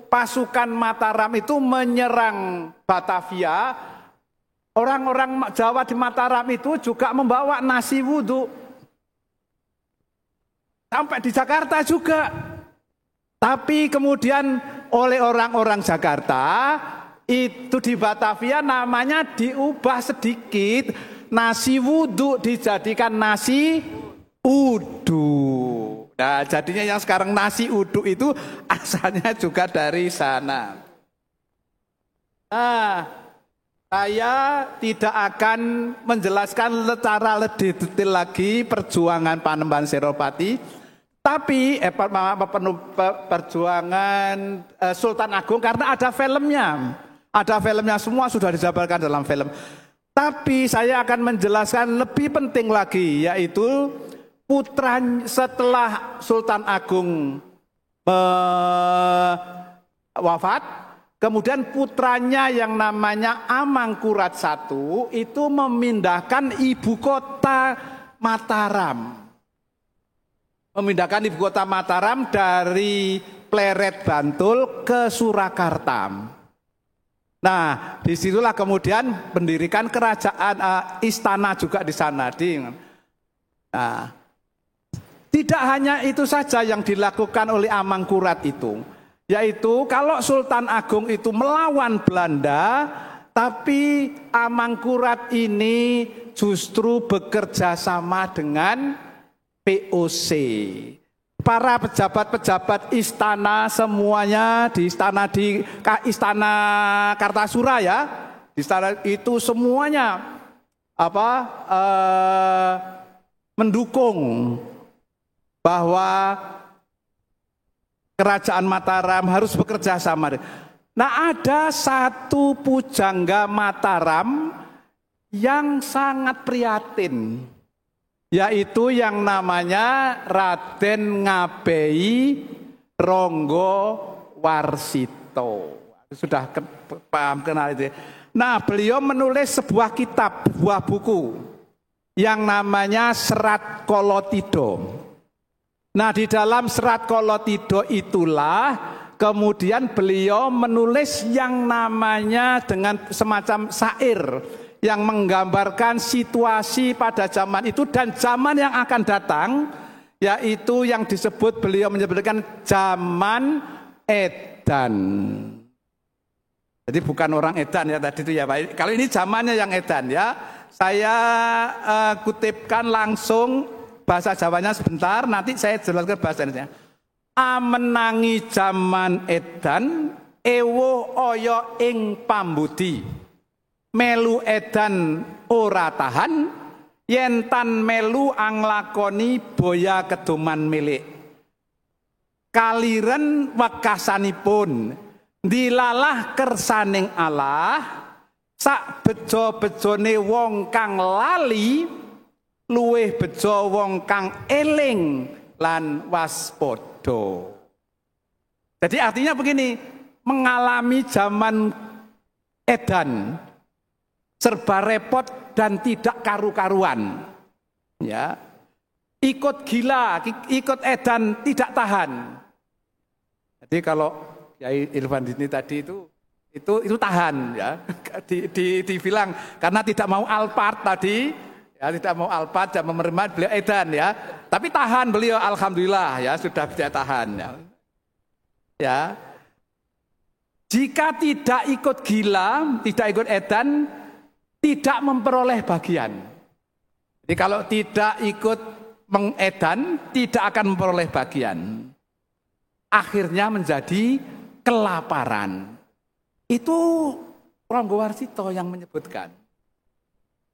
pasukan Mataram itu menyerang Batavia, orang-orang Jawa di Mataram itu juga membawa nasi wudu. Sampai di Jakarta juga. Tapi kemudian oleh orang-orang Jakarta, itu di Batavia namanya diubah sedikit. Nasi wudu dijadikan nasi udu. Nah, jadinya yang sekarang nasi udu itu asalnya juga dari sana. Nah, saya tidak akan menjelaskan secara lebih detail lagi perjuangan Panembahan Senopati. Tapi perjuangan Sultan Agung karena ada filmnya. Ada filmnya, semua sudah dijabarkan dalam film. Tapi saya akan menjelaskan lebih penting lagi, yaitu putra setelah Sultan Agung wafat, kemudian putranya yang namanya Amangkurat I itu memindahkan ibu kota Mataram. Memindahkan ibu kota Mataram dari Pleret Bantul ke Surakarta. Nah, disitulah kemudian mendirikan kerajaan istana juga di sana. Nah, tidak hanya itu saja yang dilakukan oleh Amangkurat itu, yaitu kalau Sultan Agung itu melawan Belanda, tapi Amangkurat ini justru bekerja sama dengan POC. Para pejabat-pejabat istana semuanya di istana Kartasura, ya, di istana itu semuanya mendukung bahwa kerajaan Mataram harus bekerja sama. Nah, ada satu pujangga Mataram yang sangat prihatin, yaitu yang namanya Raden Ngabei Ronggo Warsito. Sudah paham kenal itu. Nah, beliau menulis sebuah kitab, sebuah buku yang namanya Serat Kolotido. Nah, di dalam Serat Kolotido itulah kemudian beliau menulis yang namanya dengan semacam syair yang menggambarkan situasi pada zaman itu dan zaman yang akan datang, yaitu yang disebut, beliau menyebutkan zaman edan. Jadi bukan orang edan ya tadi itu ya Pak. Kalau ini zamannya yang edan ya. Saya kutipkan langsung bahasa Jawanya sebentar, nanti saya jelaskan bahasa Indonesia. Amenangi zaman edan, ewo oyo ing pambudi. melu edan ora tahan, yen tan melu anglakoni boya keduman milik. Kaliren wekasanipun dilalah kersaning Allah, sak bejo-bejone wong kang lali luwih bejo wong kang eling lan waspada. Jadi artinya begini, mengalami zaman edan serba repot dan tidak karu-karuan. Ya. Ikut gila, ikut edan tidak tahan. Jadi kalau Kiai Irfan Dini tadi itu tahan ya. Dibilang karena tidak mau alpart tadi, ya tidak mau alpart dan memerima beliau edan ya. Tapi tahan beliau, alhamdulillah ya, sudah bisa tahan ya. Ya. Jika tidak ikut gila, tidak ikut edan, tidak memperoleh bagian. Jadi kalau tidak ikut mengedan, tidak akan memperoleh bagian. Akhirnya menjadi kelaparan. Itu Ronggo Warsito yang menyebutkan.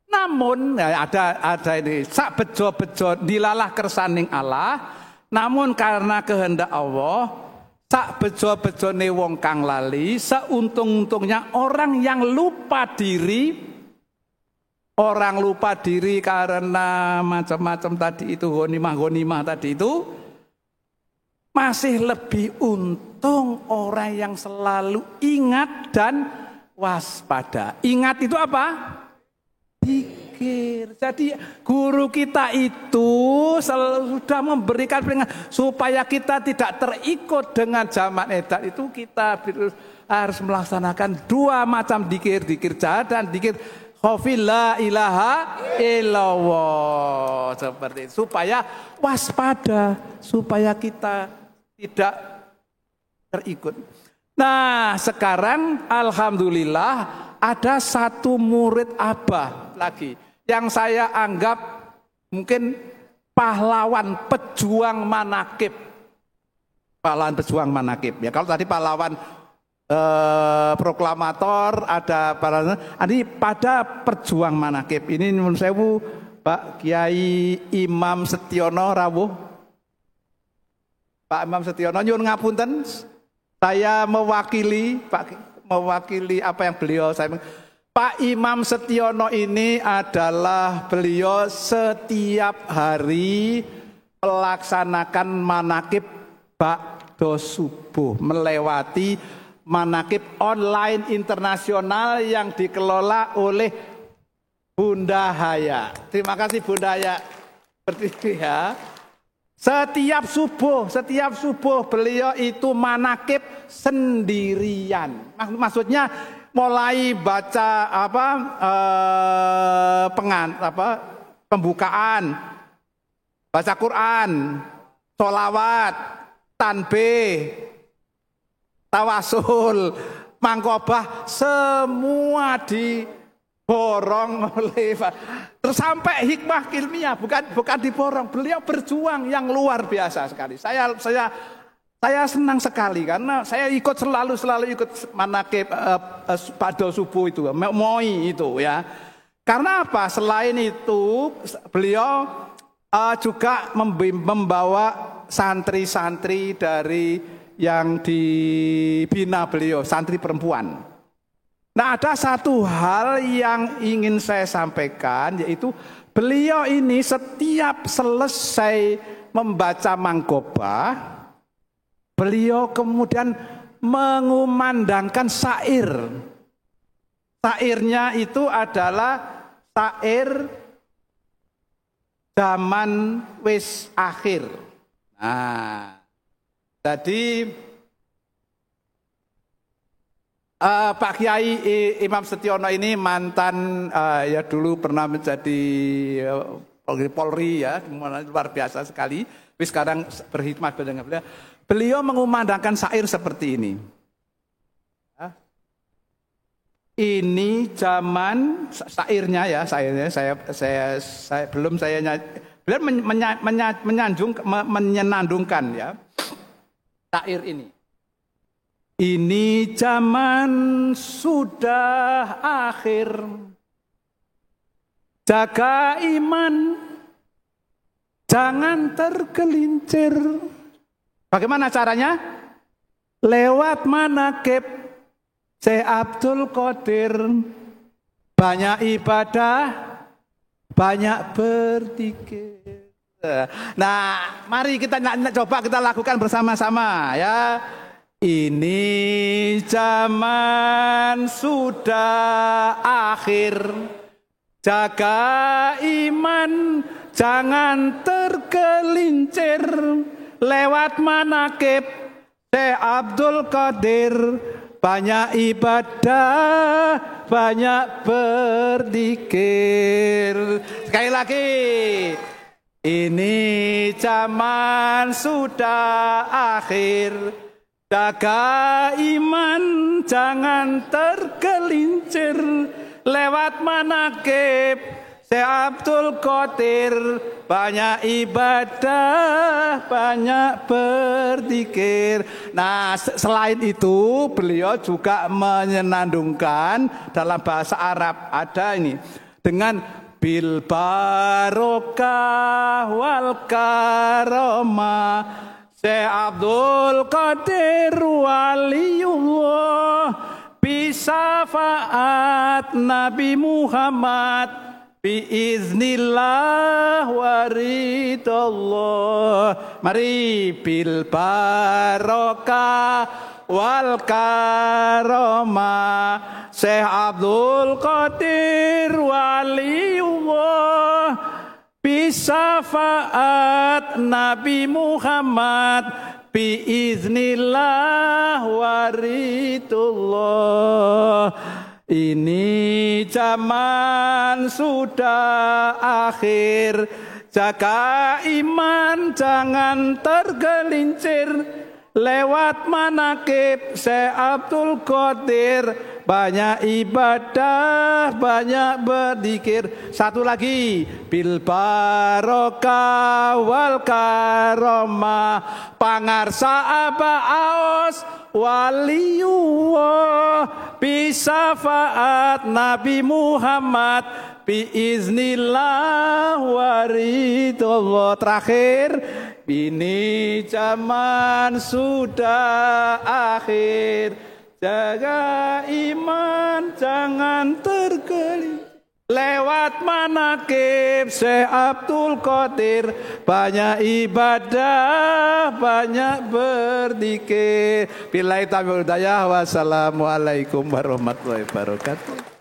Namun ya, ada ini sak bejo-bejo dilalah kersaning Allah. Namun karena kehendak Allah, sak bejo-bejone wong kang lali, seuntung-untungnya orang yang lupa diri, orang lupa diri karena macam-macam tadi itu, ghanimah tadi itu, masih lebih untung orang yang selalu ingat dan waspada. Ingat itu apa? Zikir. Jadi guru kita itu sudah memberikan peringatan supaya kita tidak terikut dengan zaman edan itu, kita harus melaksanakan dua macam zikir, zikir jahat dan zikir khafi la ilaha illallah, seperti itu, supaya waspada, supaya kita tidak terikut. Nah sekarang alhamdulillah ada satu murid Abah lagi yang saya anggap mungkin pahlawan pejuang manakib. Pahlawan pejuang manakib. Ya kalau tadi pahlawan proklamator, ada ini pada perjuang manakib. Ini menurut saya Pak Kiai Imam Setiono rawuh. Pak Imam Setiono nyuwun ngapunten, saya mewakili apa yang beliau saya. Pak Imam Setiono ini adalah beliau setiap hari melaksanakan manakib ba'da subuh, melewati manakib online internasional yang dikelola oleh Bunda Haya. Terima kasih Bunda Haya. Seperti ya. Setiap subuh beliau itu manakib sendirian. Maksudnya mulai baca pembukaan, baca Quran, sholawat, tanbih, tawasul, mangkobah, semua diborong oleh terus sampai hikmah ilmiah, bukan diborong, beliau berjuang yang luar biasa sekali. Saya senang sekali karena saya selalu ikut manakib pada subuh itu, moi itu ya. Karena apa? Selain itu beliau juga membawa santri-santri dari yang dibina beliau, santri perempuan. Nah ada satu hal yang ingin saya sampaikan, yaitu beliau ini setiap selesai membaca mangkobah, beliau kemudian mengumandangkan syair. Syairnya itu adalah syair zaman wis akhir. Nah, jadi Pak Kiai Imam Setiono ini mantan ya dulu pernah menjadi Polri ya, luar biasa sekali. Tapi sekarang berkhidmat dengan beliau. Beliau mengumandangkan syair seperti ini. Ini zaman syairnya ya, saya belum beliau menyenandungkan ya syair ini. Ini zaman sudah akhir. Jaga iman, jangan tergelincir. Bagaimana caranya? Lewat manakib Syekh Abdul Qadir. Banyak ibadah, banyak berzikir. Nah, mari kita coba kita lakukan bersama-sama ya. Ini zaman sudah akhir. Jaga iman, jangan tergelincir. Lewat manakib Syekh Abdul Qadir. Banyak ibadah, banyak berzikir. Sekali lagi. Ini zaman sudah akhir. Jaga iman, jangan tergelincir. Lewat manakib Syekh Abdul Qadir. Banyak ibadah, banyak berzikir. Nah, selain itu beliau juga menyenandungkan dalam bahasa Arab. Ada ini dengan bil barokah wal karomah. Syekh Abdul Qadir waliullah, bisyafaat Nabi Muhammad, biiznillah waridallah. Mari bil barokah wal karomah. Syekh Abdul Qadir waliullah, bisyafaat Nabi Muhammad, biiznillah waridullah. Ini zaman sudah akhir. Jaga iman, jangan tergelincir. Lewat manakib Syekh Abdul Qadir. Banyak ibadah, banyak berzikir. Satu lagi, bil barokah wal karomah. Pangarsa aba aos waliyullah, bisyafaat Nabi Muhammad, biiznillah waridullah. Terakhir, ini zaman sudah akhir. Jaga iman, jangan tergelincir. Lewat manakib Syekh Abdul Qadir. Banyak ibadah, banyak berzikir. Billahi taufiq wal hidayah. Wassalamualaikum warahmatullahi wabarakatuh.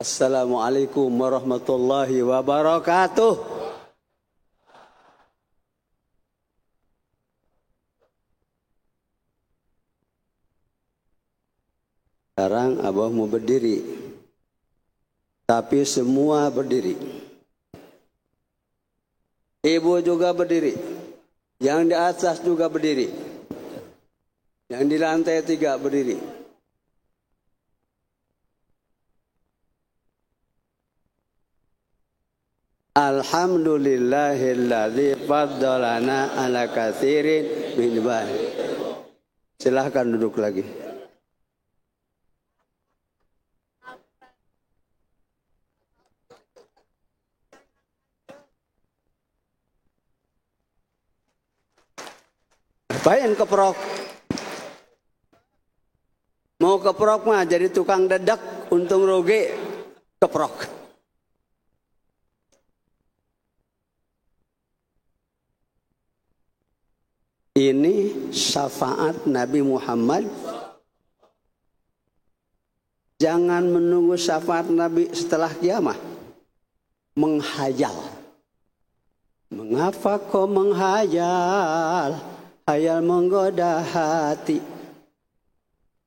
Assalamualaikum warahmatullahi wabarakatuh. Sekarang Abah mau berdiri, tapi semua berdiri. Ibu juga berdiri, yang di atas juga berdiri, yang di lantai 3 berdiri. Alhamdulillahilladzi faddalana ala katsirin min ibadi. Silahkan duduk lagi. Bayan keprok. Mau keprok mah jadi tukang dedak, untung rugi keprok. Ini syafaat Nabi Muhammad. Jangan menunggu syafaat Nabi setelah kiamat. Menghayal. Mengapa kau menghayal? Hayal menggoda hati.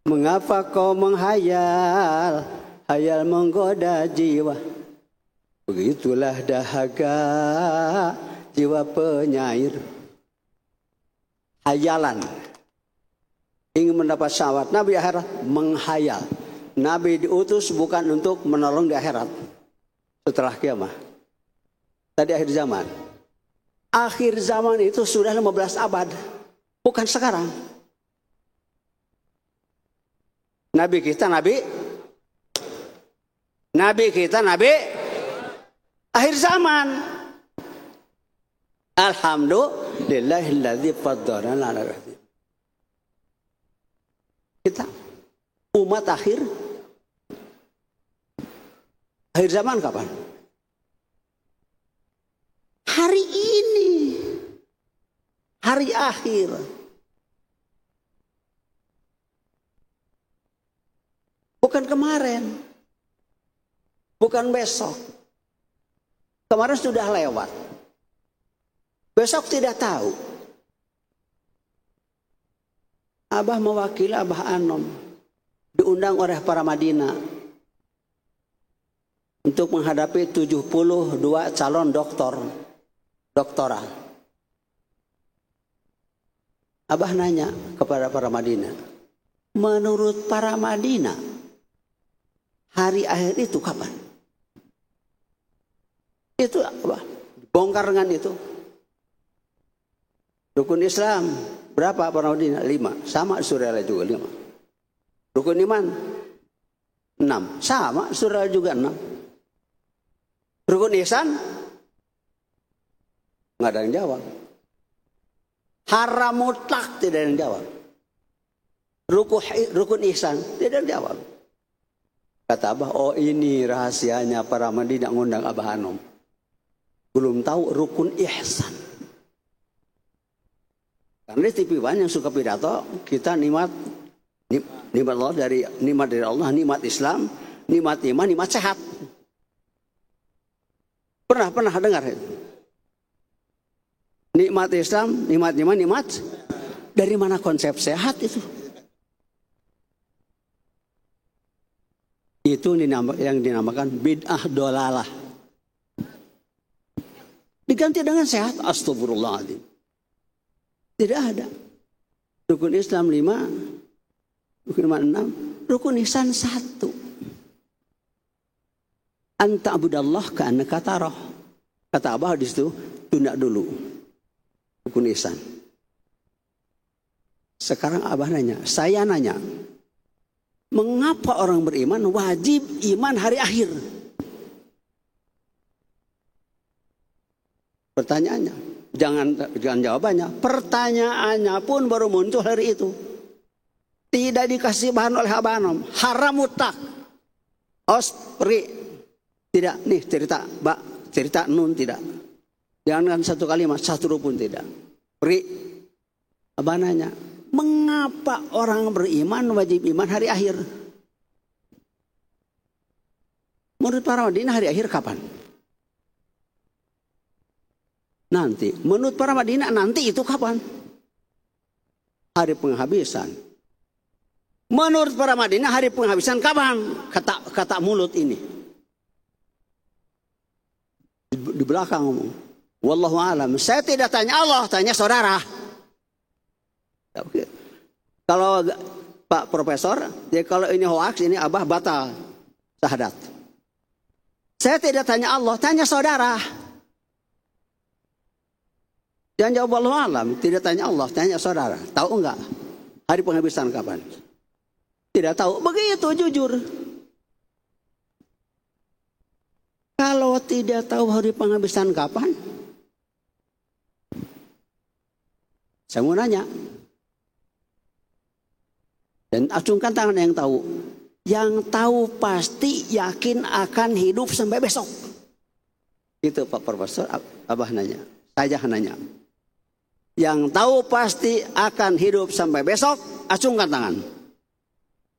Mengapa kau menghayal? Hayal menggoda jiwa. Begitulah dahaga jiwa penyair. Hayalan. Ingin mendapat syafaat Nabi di akhirat, menghayal. Nabi diutus bukan untuk menolong di akhirat setelah kiamat. Tadi akhir zaman. Akhir zaman itu sudah 15 abad. Bukan sekarang. Nabi kita Nabi akhir zaman. Alhamdulillahilladzi faddalana ala katsir. Kita umat akhir zaman kapan? Hari ini. Hari akhir. Bukan kemarin. Bukan besok. Kemarin sudah lewat. Besok tidak tahu. Abah mewakili Abah Anom. Diundang oleh para Madinah untuk menghadapi 72 calon doktoral. Abah nanya kepada para Madinah, menurut para Madinah, hari akhir itu kapan? Itu Abah bongkar dengan itu. Rukun Islam berapa para Madinah? 5. Sama surah juga 5. Rukun iman 6. Sama surah juga 6. Rukun ihsan nggak ada yang jawab. Haram mutlak tidak ada yang jawab. Rukun ihsan tidak ada yang jawab. Kata Abah, oh ini rahasianya para Madinah ngundang Abah Anom. Belum tahu rukun ihsan. Karena di TV banyak yang suka pidato, kita nikmat Allah nikmat dari Allah, nikmat Islam, nikmat iman, nikmat sehat. Pernah dengar itu? Nikmat Islam, nikmat iman, nikmat. Dari mana konsep sehat itu? Itu yang dinamakan bid'ah dolalah. Diganti dengan sehat, astagfirullahaladzim. Tidak ada. Rukun Islam 5, rukun iman 6, rukun ihsan 1. Anta abudallah ka'annaka tarah. Kata Abah di situ, tunda dulu. Rukun ihsan. Sekarang Abah nanya, saya nanya, mengapa orang beriman wajib iman hari akhir? Pertanyaannya, jangan jawabannya. Pertanyaannya pun baru muncul hari itu. Tidak dikasih bahan oleh Abah Anom. Haram mutlak. Pergi. Tidak. Nih cerita nun tidak. Jangan satu kalimat, satu huruf pun tidak. Pergi. Abah nanya, mengapa orang beriman wajib iman hari akhir? Menurut para Madinah hari akhir kapan? Nanti. Menurut para Madinah nanti itu kapan? Hari penghabisan. Menurut para Madinah hari penghabisan kapan? Kata mulut ini. Di belakang ngomong. Wallahu a'lam. Saya tidak tanya Allah, tanya saudara. Kalau Pak Profesor, ya kalau ini hoax, ini Abah batal syahadat. Saya tidak tanya Allah, tanya saudara. Jangan jawab wallahu a'lam, tidak tanya Allah, tanya saudara. Tahu enggak hari penghabisan kapan? Tidak tahu. Begitu jujur. Kalau tidak tahu hari penghabisan kapan, saya mau nanya. Dan acungkan tangan yang tahu. Yang tahu pasti yakin akan hidup sampai besok. Itu Pak Profesor, Abah nanya. Saya nanya. Yang tahu pasti akan hidup sampai besok, acungkan tangan.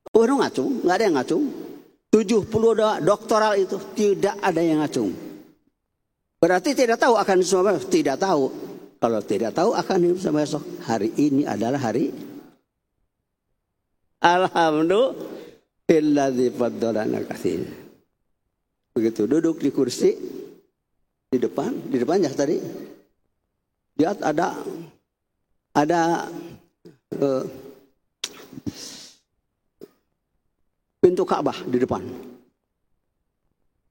Waduh ngacung, nggak ada yang ngacung. 70 doktoral itu tidak ada yang ngacung. Berarti tidak tahu akan semua besok? Tidak tahu. Kalau tidak tahu akan semua besok, hari ini adalah hari alhamdulillah faddalana katsir. Begitu duduk di kursi di depannya tadi lihat ada pintu Ka'bah di depan.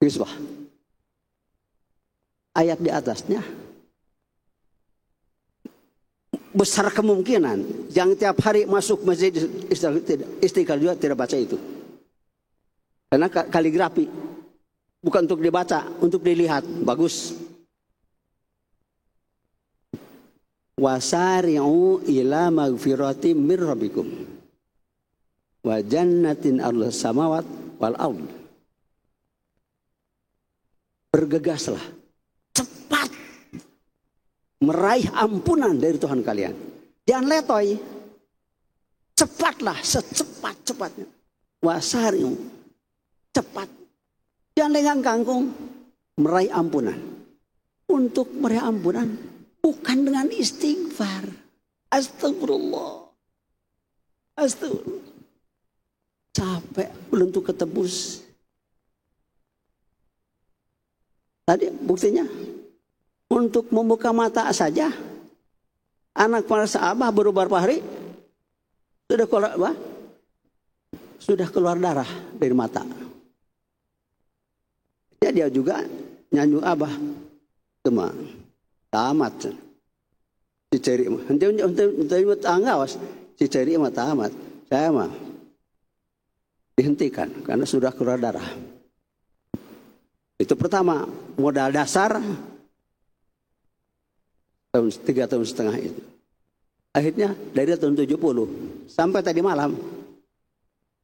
Misbah. Ayat di atasnya besar kemungkinan yang tiap hari masuk masjid Istiqlal juga tidak baca itu. Karena kaligrafi bukan untuk dibaca, untuk dilihat. Bagus. Wasari'u ila magfiratim mir rabbikum wa jannatin ardhas samawat wal ard. Bergegaslah cepat meraih ampunan dari Tuhan kalian. Jangan letoy. Cepatlah secepat-cepatnya. Wasari'u, cepat. Jangan lenggang kangkung. Meraih ampunan. Untuk meraih ampunan bukan dengan istighfar. Astagfirullah. Astagfirullah. Capek belum tuh ketebus. Tadi buktinya untuk membuka mata saja anak para sahabat baru beberapa hari sudah keluar darah dari mata. Ya, dia juga nyanyi abah cuma tamat. Dicari mah. Untuk anggawas dicari mah tamat. Saya mah dihentikan karena sudah keluar darah. Itu pertama, modal dasar 3,5 tahun itu. Akhirnya dari tahun 70 sampai tadi malam.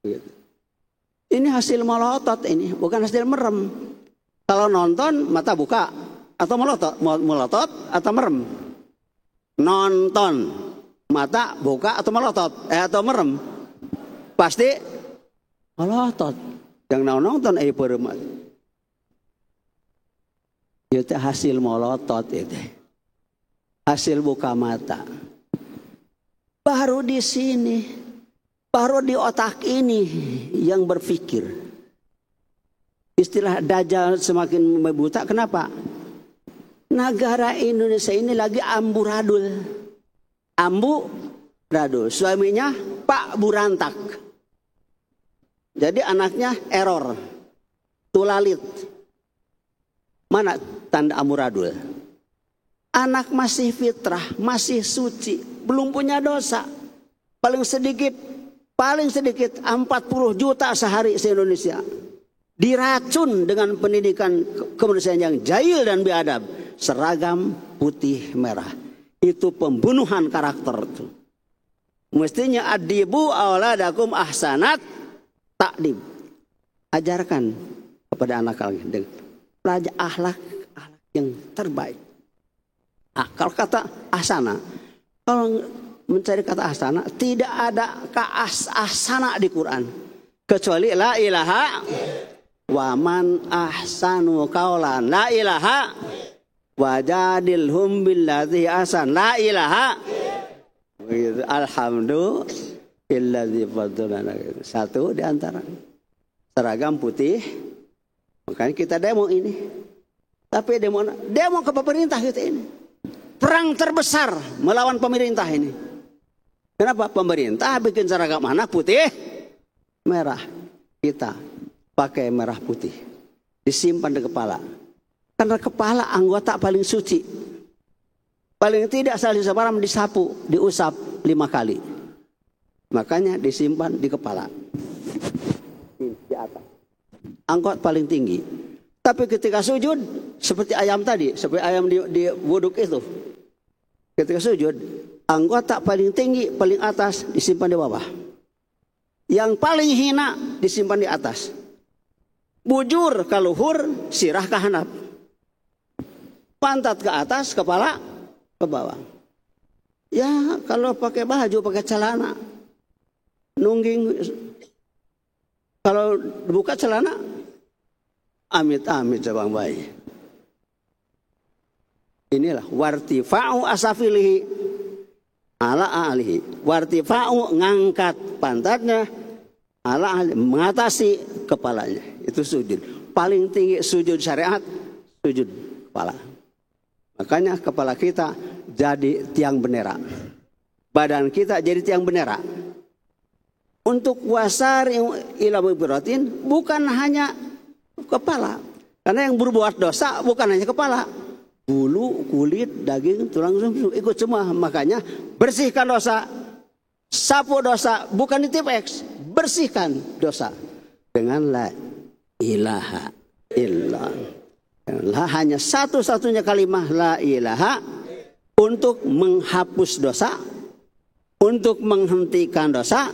Begitu. Ini hasil melotot ini, bukan hasil merem. Kalau nonton mata buka atau melotot atau merem. Nonton mata buka atau melotot atau merem. Pasti melotot. Yang nonton peremat. Itu hasil melotot itu. Hasil buka mata. Baru di sini, baru di otak ini yang berpikir. Istilah dajjal semakin membuta. Kenapa? Negara Indonesia ini lagi amburadul. Amburadul. Suaminya Pak Burantak. Jadi anaknya error. Tulalit. Mana tanda amburadul? Anak masih fitrah, masih suci, belum punya dosa. Paling sedikit 40 juta sehari se-Indonesia. Diracun dengan pendidikan kemanusiaan yang jahil dan biadab. Seragam putih merah. Itu pembunuhan karakter itu. Mestinya adibu auladakum ahsanat ta'dib. Ajarkan kepada anak kalian dengan pelajar akhlak yang terbaik. Kalau kata ahsana, kalau mencari kata ahsana, tidak ada ahsana di Quran kecuali la ilaha wa man ahsanu qaulan la ilaha wajadilhum billati ahsan la ilaha. Alhamdulillah faddalana. Satu di antara seragam putih. Makanya kita demo ini. Tapi demo ke pemerintah kita ini. Perang terbesar melawan pemerintah ini. Kenapa? Pemerintah bikin seragam anak putih, merah. Kita pakai merah putih. Disimpan di kepala. Karena kepala anggota paling suci. Paling tidak salih separam disapu, diusap 5 kali. Makanya disimpan di kepala. Di atas. Anggota paling tinggi. Tapi ketika sujud, seperti ayam tadi, seperti ayam di wuduk itu. Ketika sujud, anggota paling tinggi, paling atas disimpan di bawah. Yang paling hina disimpan di atas. Bujur ke luhur, sirah ke handap. Pantat ke atas, kepala ke bawah. Ya kalau pakai baju, pakai celana, nungging Kalau buka celana, amit-amit cabang bayi. Inilah wartifa'u asafilihi ala alihi. Wartifa'u ngangkat pantatnya ala alihi, mengatasi kepalanya. Itu sujud. Paling tinggi sujud syariat, sujud kepala. Makanya kepala kita jadi tiang bendera. Badan kita jadi tiang bendera. Untuk wasar ila biratin bukan hanya kepala. Karena yang berbuat dosa bukan hanya kepala. Bulu, kulit, daging, tulang rusuk ikut semua. Makanya bersihkan dosa. Sapu dosa bukan di tipex. Bersihkan dosa dengan la ilaha illallah. Hanya satu-satunya kalimat la ilaha untuk menghapus dosa, untuk menghentikan dosa,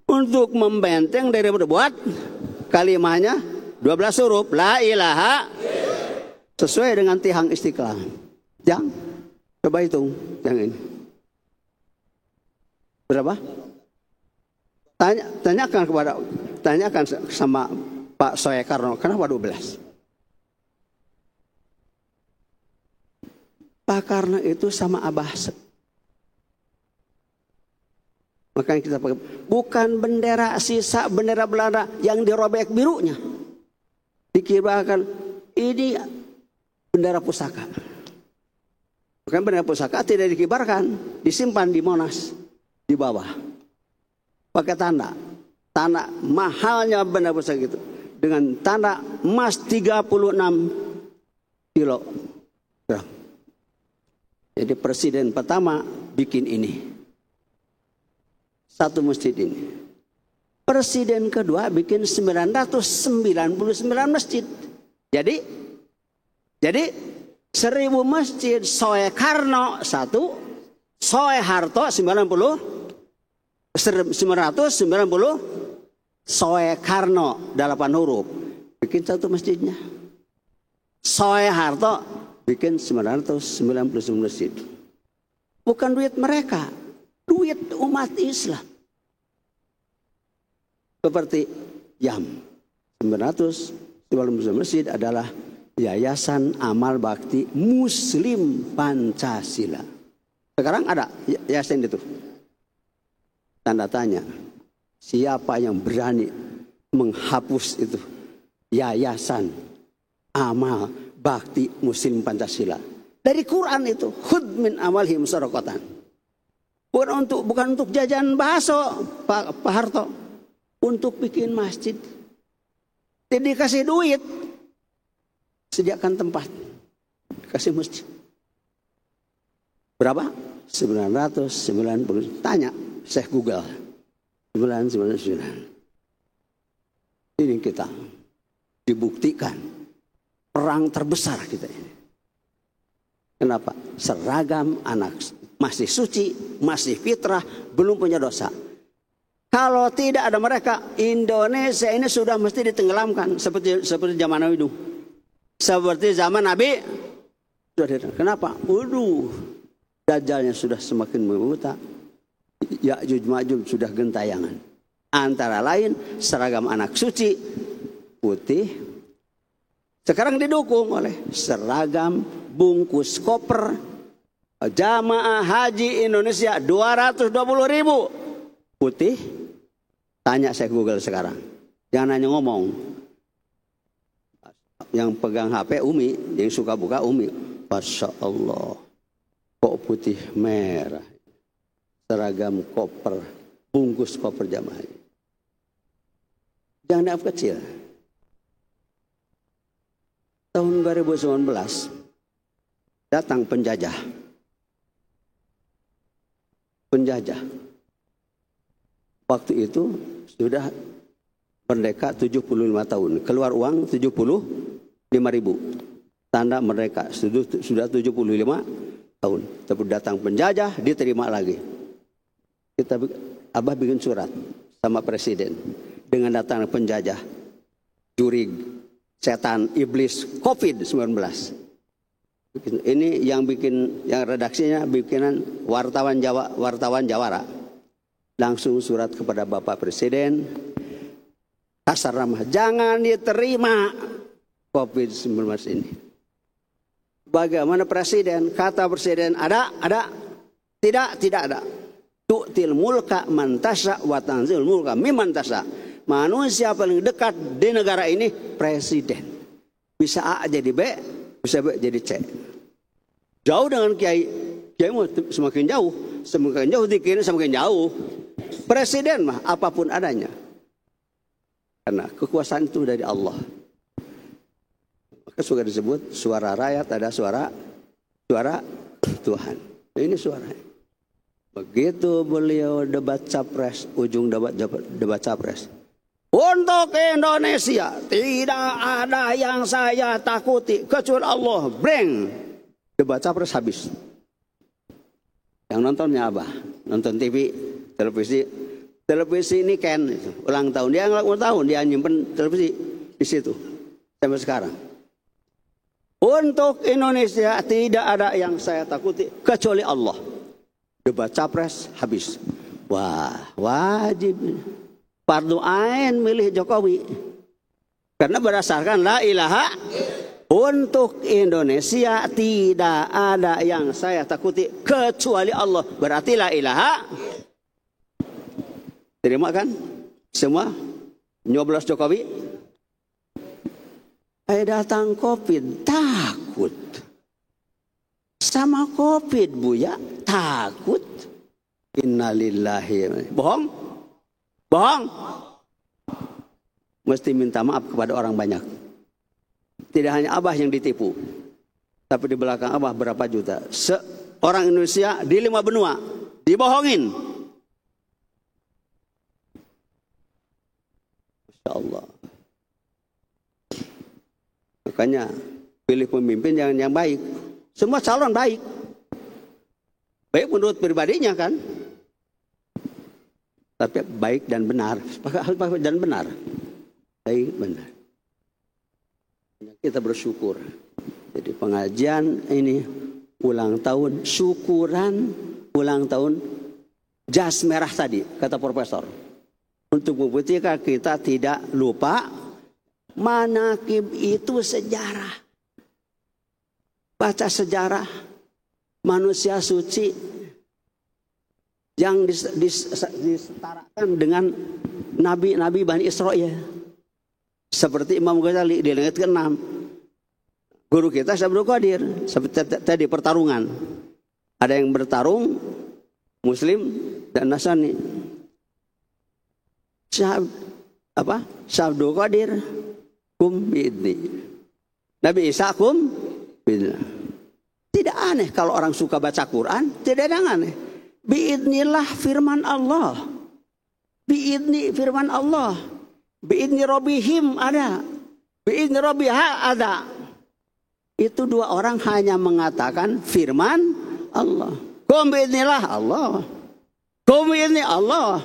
untuk membenteng dari berbuat. Kalimatnya 12 huruf la ilaha, sesuai dengan tiang Istiqlal. Yang coba hitung yang ini berapa? Tanyakan sama Pak Soekarno, kenapa 12? Pak Karno itu sama Abah. Makanya kita pakai bukan bendera sisa bendera Belanda yang dirobek birunya. Dikibarkan ini bendera pusaka. Bukan bendera pusaka tidak dikibarkan, disimpan di Monas di bawah. Pakai tanda mahalnya bendera pusaka itu dengan tanda emas 36 kilo. Jadi presiden pertama bikin ini. Satu masjid ini. Presiden kedua bikin 999 masjid. Jadi 1000 masjid. Soekarno 1, Soeharto 990, Soekarno 8 huruf. Bikin satu masjidnya. Soeharto bikin 999 masjid. Bukan duit mereka, duit umat Islam. Seperti YAM 999 masjid adalah Yayasan Amal Bakti Muslim Pancasila. Sekarang ada yayasan itu. Tanda tanya, siapa yang berani menghapus itu? Yayasan Amal Bakti Muslim Pancasila. Dari Quran itu, khud min amalihim sadaqatan. Bukan untuk jajan bakso, Pak Harto. Untuk bikin masjid. Jadi dikasih duit. Sediakan tempat. Kasih masjid. Berapa? 990. Tanya Syekh Google. 999. Ini kita dibuktikan. Perang terbesar kita ini. Kenapa? Seragam anak masih suci, masih fitrah, belum punya dosa. Kalau tidak ada mereka, Indonesia ini sudah mesti ditenggelamkan seperti zaman Nabi Nuh. Seperti zaman Nabi. Kenapa? Waduh, Dajjalnya sudah semakin membuta. Ya'juj Ma'juj sudah gentayangan. Antara lain seragam anak suci putih. Sekarang didukung oleh seragam bungkus koper jamaah haji Indonesia 220.000 putih. Tanya saya Google sekarang, jangan hanya ngomong. Yang pegang HP Umi, yang suka buka Umi, Masya Allah, kok putih merah, seragam koper, bungkus koper jamaah haji. Jangan dianggap kecil. Tahun 2019 datang penjajah. Waktu itu sudah merdeka 75 tahun. Keluar uang 75.000. Tanda merdeka sudah 75 tahun. Tapi datang penjajah, diterima lagi. Abah bikin surat sama presiden. Dengan datang penjajah. Jurig, setan, iblis, COVID-19. Ini yang redaksinya bikinan wartawan Jawara. Langsung surat kepada Bapak Presiden. kasar nama, jangan diterima COVID-19 ini. Bagaimana presiden? Kata presiden, ada? Tidak ada. Tu'til mulka man tasya wa tanzil mulka mimman tasya. Manusia paling dekat di negara ini presiden. Bisa A jadi B, bisa B jadi C. Jauh dengan kiai semakin jauh dikira semakin jauh. Presiden mah apapun adanya. Karena kekuasaan itu dari Allah. Maka suka disebut suara rakyat, ada suara Tuhan. Ini suaranya. Begitu beliau debat capres, ujung debat capres. Untuk Indonesia tidak ada yang saya takuti kecuali Allah. Breng. Debat capres habis. Yang nontonnya apa? Nonton TV, televisi. Televisi ini kan ulang tahun. Dia ulang tahun, dia nyimpen televisi di situ sampai sekarang. Untuk Indonesia tidak ada yang saya takuti kecuali Allah. Debat capres habis. Wah, wajib fardu ain milih Jokowi. Karena berdasarkan la ilaha, untuk Indonesia tidak ada yang saya takuti kecuali Allah. Berarti la ilaha. Terima kan? Semua nyoblos Jokowi. Datang COVID takut. Sama COVID Buya takut. Innalillahi. Bohong? Mesti minta maaf kepada orang banyak. Tidak hanya Abah yang ditipu, tapi di belakang Abah berapa juta. Orang Indonesia di 5 benua dibohongin. Masya Allah. Makanya pilih pemimpin yang baik. Semua calon baik. Baik menurut pribadinya kan. Tapi baik dan benar. Baik dan benar. Baik benar. Kita bersyukur. Jadi pengajian ini ulang tahun. Syukuran ulang tahun jas merah tadi. Kata profesor. Untuk membuktikan kita tidak lupa. Manaqib itu sejarah. Baca sejarah manusia suci yang disetarakan dengan nabi-nabi Bani Israil. Seperti Imam Ghazali di langit ke-6. Guru kita Syekh Abdul Qadir. Seperti tadi pertarungan. Ada yang bertarung Muslim dan Nasrani. Syekh Abdul Qadir kum biidni. Nabi Isa kum biidni. Tidak aneh kalau orang suka baca Quran, tidak ada yang aneh. Biidnillah firman Allah. Biidni firman Allah. Biidni Rabbihim ada. Biidni Rabbiha ada. Itu dua orang hanya mengatakan firman Allah. Kum biidnillah Allah. Kum biidni Allah.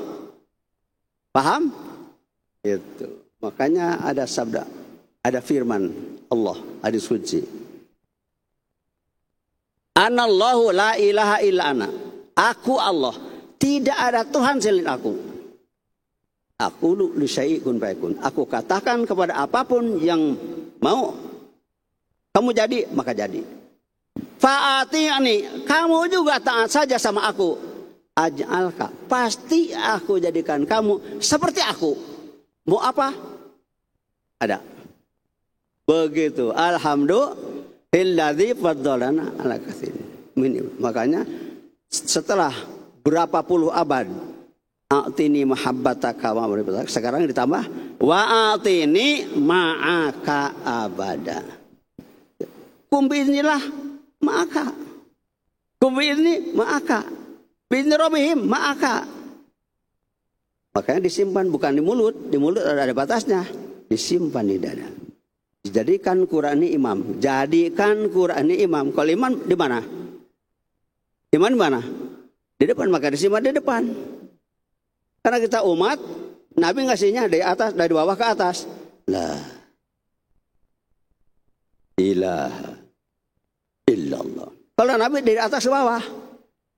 Paham? Itu. Makanya ada sabda. Ada firman Allah, hadis suci. Anallahu la ilaha illa ana. Aku Allah, tidak ada Tuhan selain aku. Aku li syai'un fayakun. Aku katakan kepada apapun yang mau kamu jadi, maka jadi. Fa'ati'ani, kamu juga taat saja sama aku. Aj'alka, pasti aku jadikan kamu seperti aku. Mau apa? Ada. Begitu. Alhamdulilladzi faddalana ala katsirin. Makanya setelah berapa puluh abad a'tini mahabbataka wa mahabbataka, sekarang ditambah wa a'tini ma'aka abada. Kumbinilah ma'aka. Kumbini ma'aka. Bin Rabbihim ma'aka. Makanya disimpan bukan di mulut. Di mulut ada batasnya. Disimpan di dada. Jadikan Quran ini imam. Jadikan Quran ini imam. Kalau imam di mana? Iman di mana? Di depan. Maka disimpan di depan. Karena kita umat, Nabi ngasihnya dari atas, dari bawah ke atas. La ilaha illallah. Kalau Nabi dari atas ke bawah.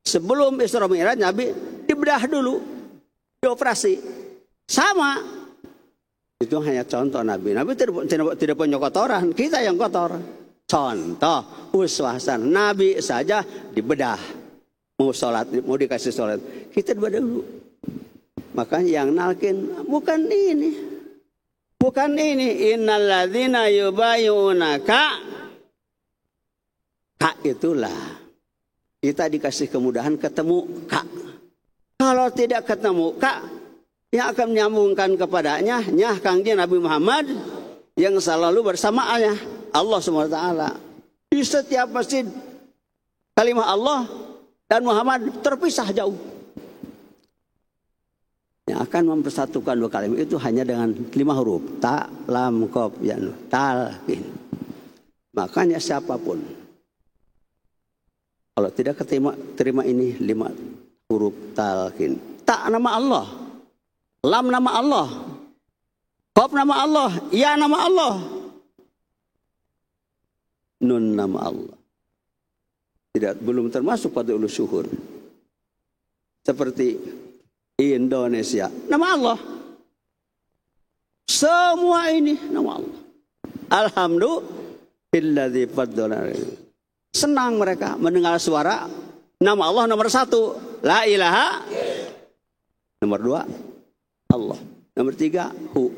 Sebelum Isra Mi'raj, Nabi dibedah dulu. Dioperasi. Sama. Itu hanya contoh Nabi. Nabi tidak punya kotoran, kita yang kotor. Contoh, uswah hasanah. Nabi saja dibedah. Mau sholat, mau dikasih sholat. Kita dibedah dulu. Makanya yang nalkin, bukan ini. Bukan ini. Innalladzina yubayyi'unaka. Kak itulah. Kita dikasih kemudahan ketemu kak. Kalau tidak ketemu kak, yang akan menyambungkan kepadanya, nyah kangjeng Nabi Muhammad yang selalu bersamaannya Allah SWT. Di setiap masjid kalimat Allah dan Muhammad terpisah jauh. Yang akan mempersatukan dua kalimat itu hanya dengan 5 huruf. Ta, lam, kof, ya, talqin. Makanya siapapun kalau tidak terima ini 5 huruf talqin. Ta nama Allah, lam nama Allah, kof nama Allah, ya nama Allah, nun nama Allah. Belum termasuk pada ulul syuhur. Seperti Indonesia, nama Allah. Semua ini nama Allah. Alhamdulilladzi faddalana. Senang mereka mendengar suara nama Allah nomor 1. La ilaha. Nomor 2 Allah. Nomor 3 hu.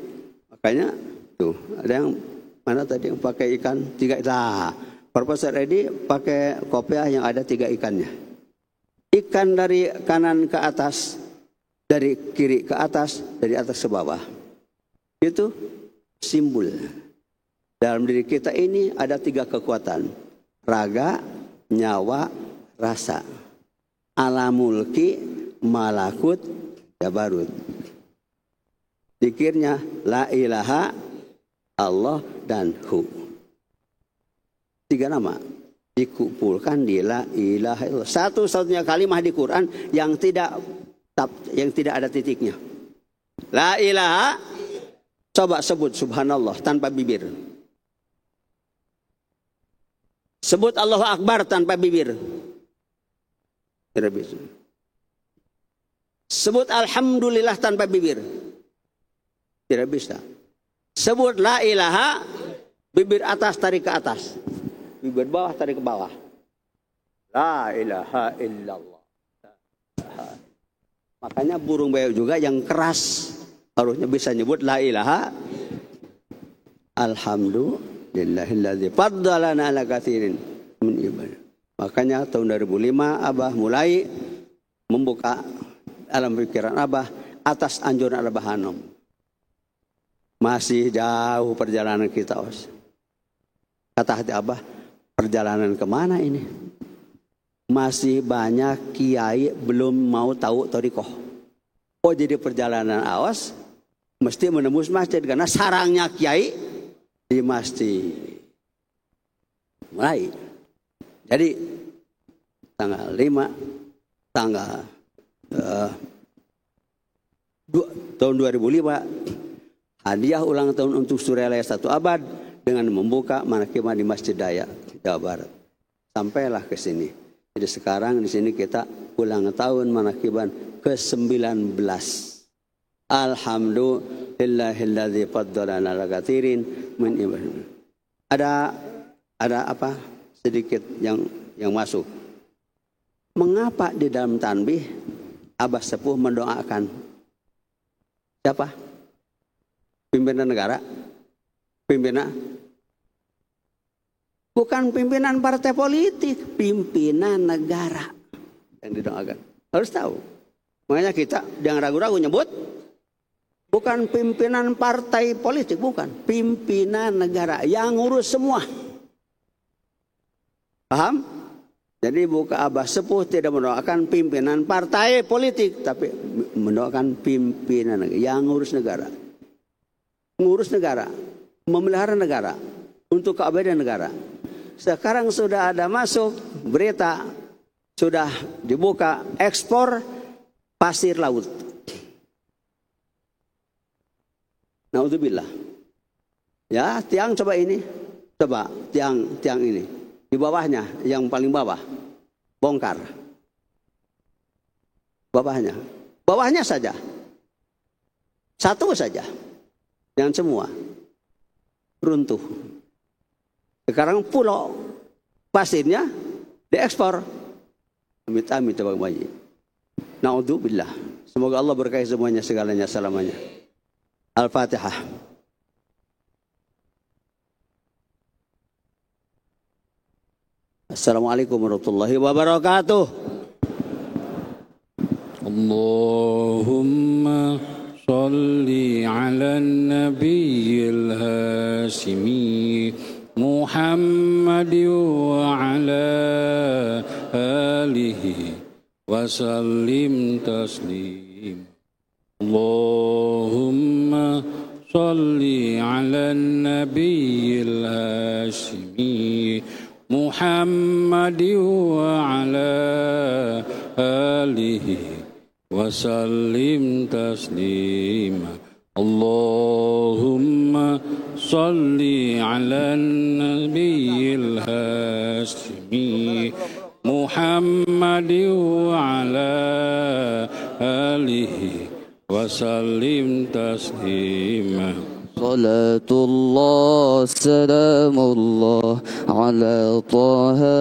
Makanya tuh ada yang mana tadi yang pakai ikan 3. Nah, Profesor Edi pakai kopiah yang ada 3 ikannya. Ikan dari kanan ke atas, dari kiri ke atas, dari atas ke bawah. Itu simbol. Dalam diri kita ini ada 3 kekuatan. Raga, nyawa, rasa. Alamulki, malakut, jabarut. Zikirnya la ilaha, Allah dan hu. 3 nama dikumpulkan di la ilaha illallah. Satu-satunya kalimat di Quran yang tidak ada titiknya. La ilaha. Coba sebut subhanallah tanpa bibir. Sebut Allahu Akbar tanpa bibir. Tidak bisa. Sebut alhamdulillah tanpa bibir. Tidak bisa. Sebut la ilaha, bibir atas tarik ke atas. Bibir bawah tarik ke bawah. La ilaha illallah. Makanya burung beo juga yang keras harusnya bisa nyebut la ilaha. Alhamdulillahilladzi faddalana ala katsirin min ibadihi. Makanya tahun 2005 Abah mulai membuka alam pikiran Abah atas anjuran Abah Hanom. Masih jauh perjalanan kita, Os. Kata hati Abah, perjalanan kemana ini? Masih banyak kiai belum mau tahu thariqah. Oh, jadi perjalanan awas mesti menembus masjid karena sarangnya kiai di masjid. Mulai. Jadi tanggal 5 tahun 2005 hadiah ulang tahun untuk Suralaya 1 abad dengan membuka manakibah di Masjid Dayak Jawa Barat. Sampailah ke sini. Jadi sekarang di sini kita ulang tahun manakiban ke-19. Alhamdulillahilladzi faddalana ala katsirin min ibadihi. Ada apa? Sedikit yang masuk. Mengapa di dalam tanbih Abah Sepuh mendoakan siapa? Pimpinan negara? Pimpinan? Bukan pimpinan partai politik, pimpinan negara yang didoakan. Harus tahu. Makanya kita jangan ragu-ragu nyebut bukan pimpinan partai politik, bukan. Pimpinan negara yang ngurus semua. Paham? Jadi bukan Abah Sepuh tidak mendoakan pimpinan partai politik, tapi mendoakan pimpinan negara yang ngurus negara. Ngurus negara, memelihara negara untuk keabadian negara. Sekarang sudah ada masuk berita, sudah dibuka ekspor pasir laut. Naudzubillah. Ya, tiang coba ini. Coba tiang ini. Di bawahnya, yang paling bawah. Bongkar. Bawahnya. Bawahnya saja. Satu saja. yang semua runtuh. Sekarang pulau pasirnya diekspor. Amit-amit Bang Bayi. Naudzubillah. Semoga Allah berkahi semuanya, segalanya, selamanya. Al-Fatihah. Assalamualaikum warahmatullahi wabarakatuh. Allahumma salli ala nabiyil hasimi Muhammad wa ala alihi wa sallim taslim. Allahumma salli ala nabiyil hashimi Muhammad wa ala alihi wa sallim taslim. Allahumma salli ala nabiyil hashimi Muhammad wa ala alihi wa sallim taslima. Salatullah salamullah ala taha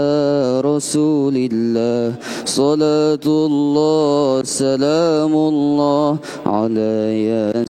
rasulillah. Salatullah salamullah ala ya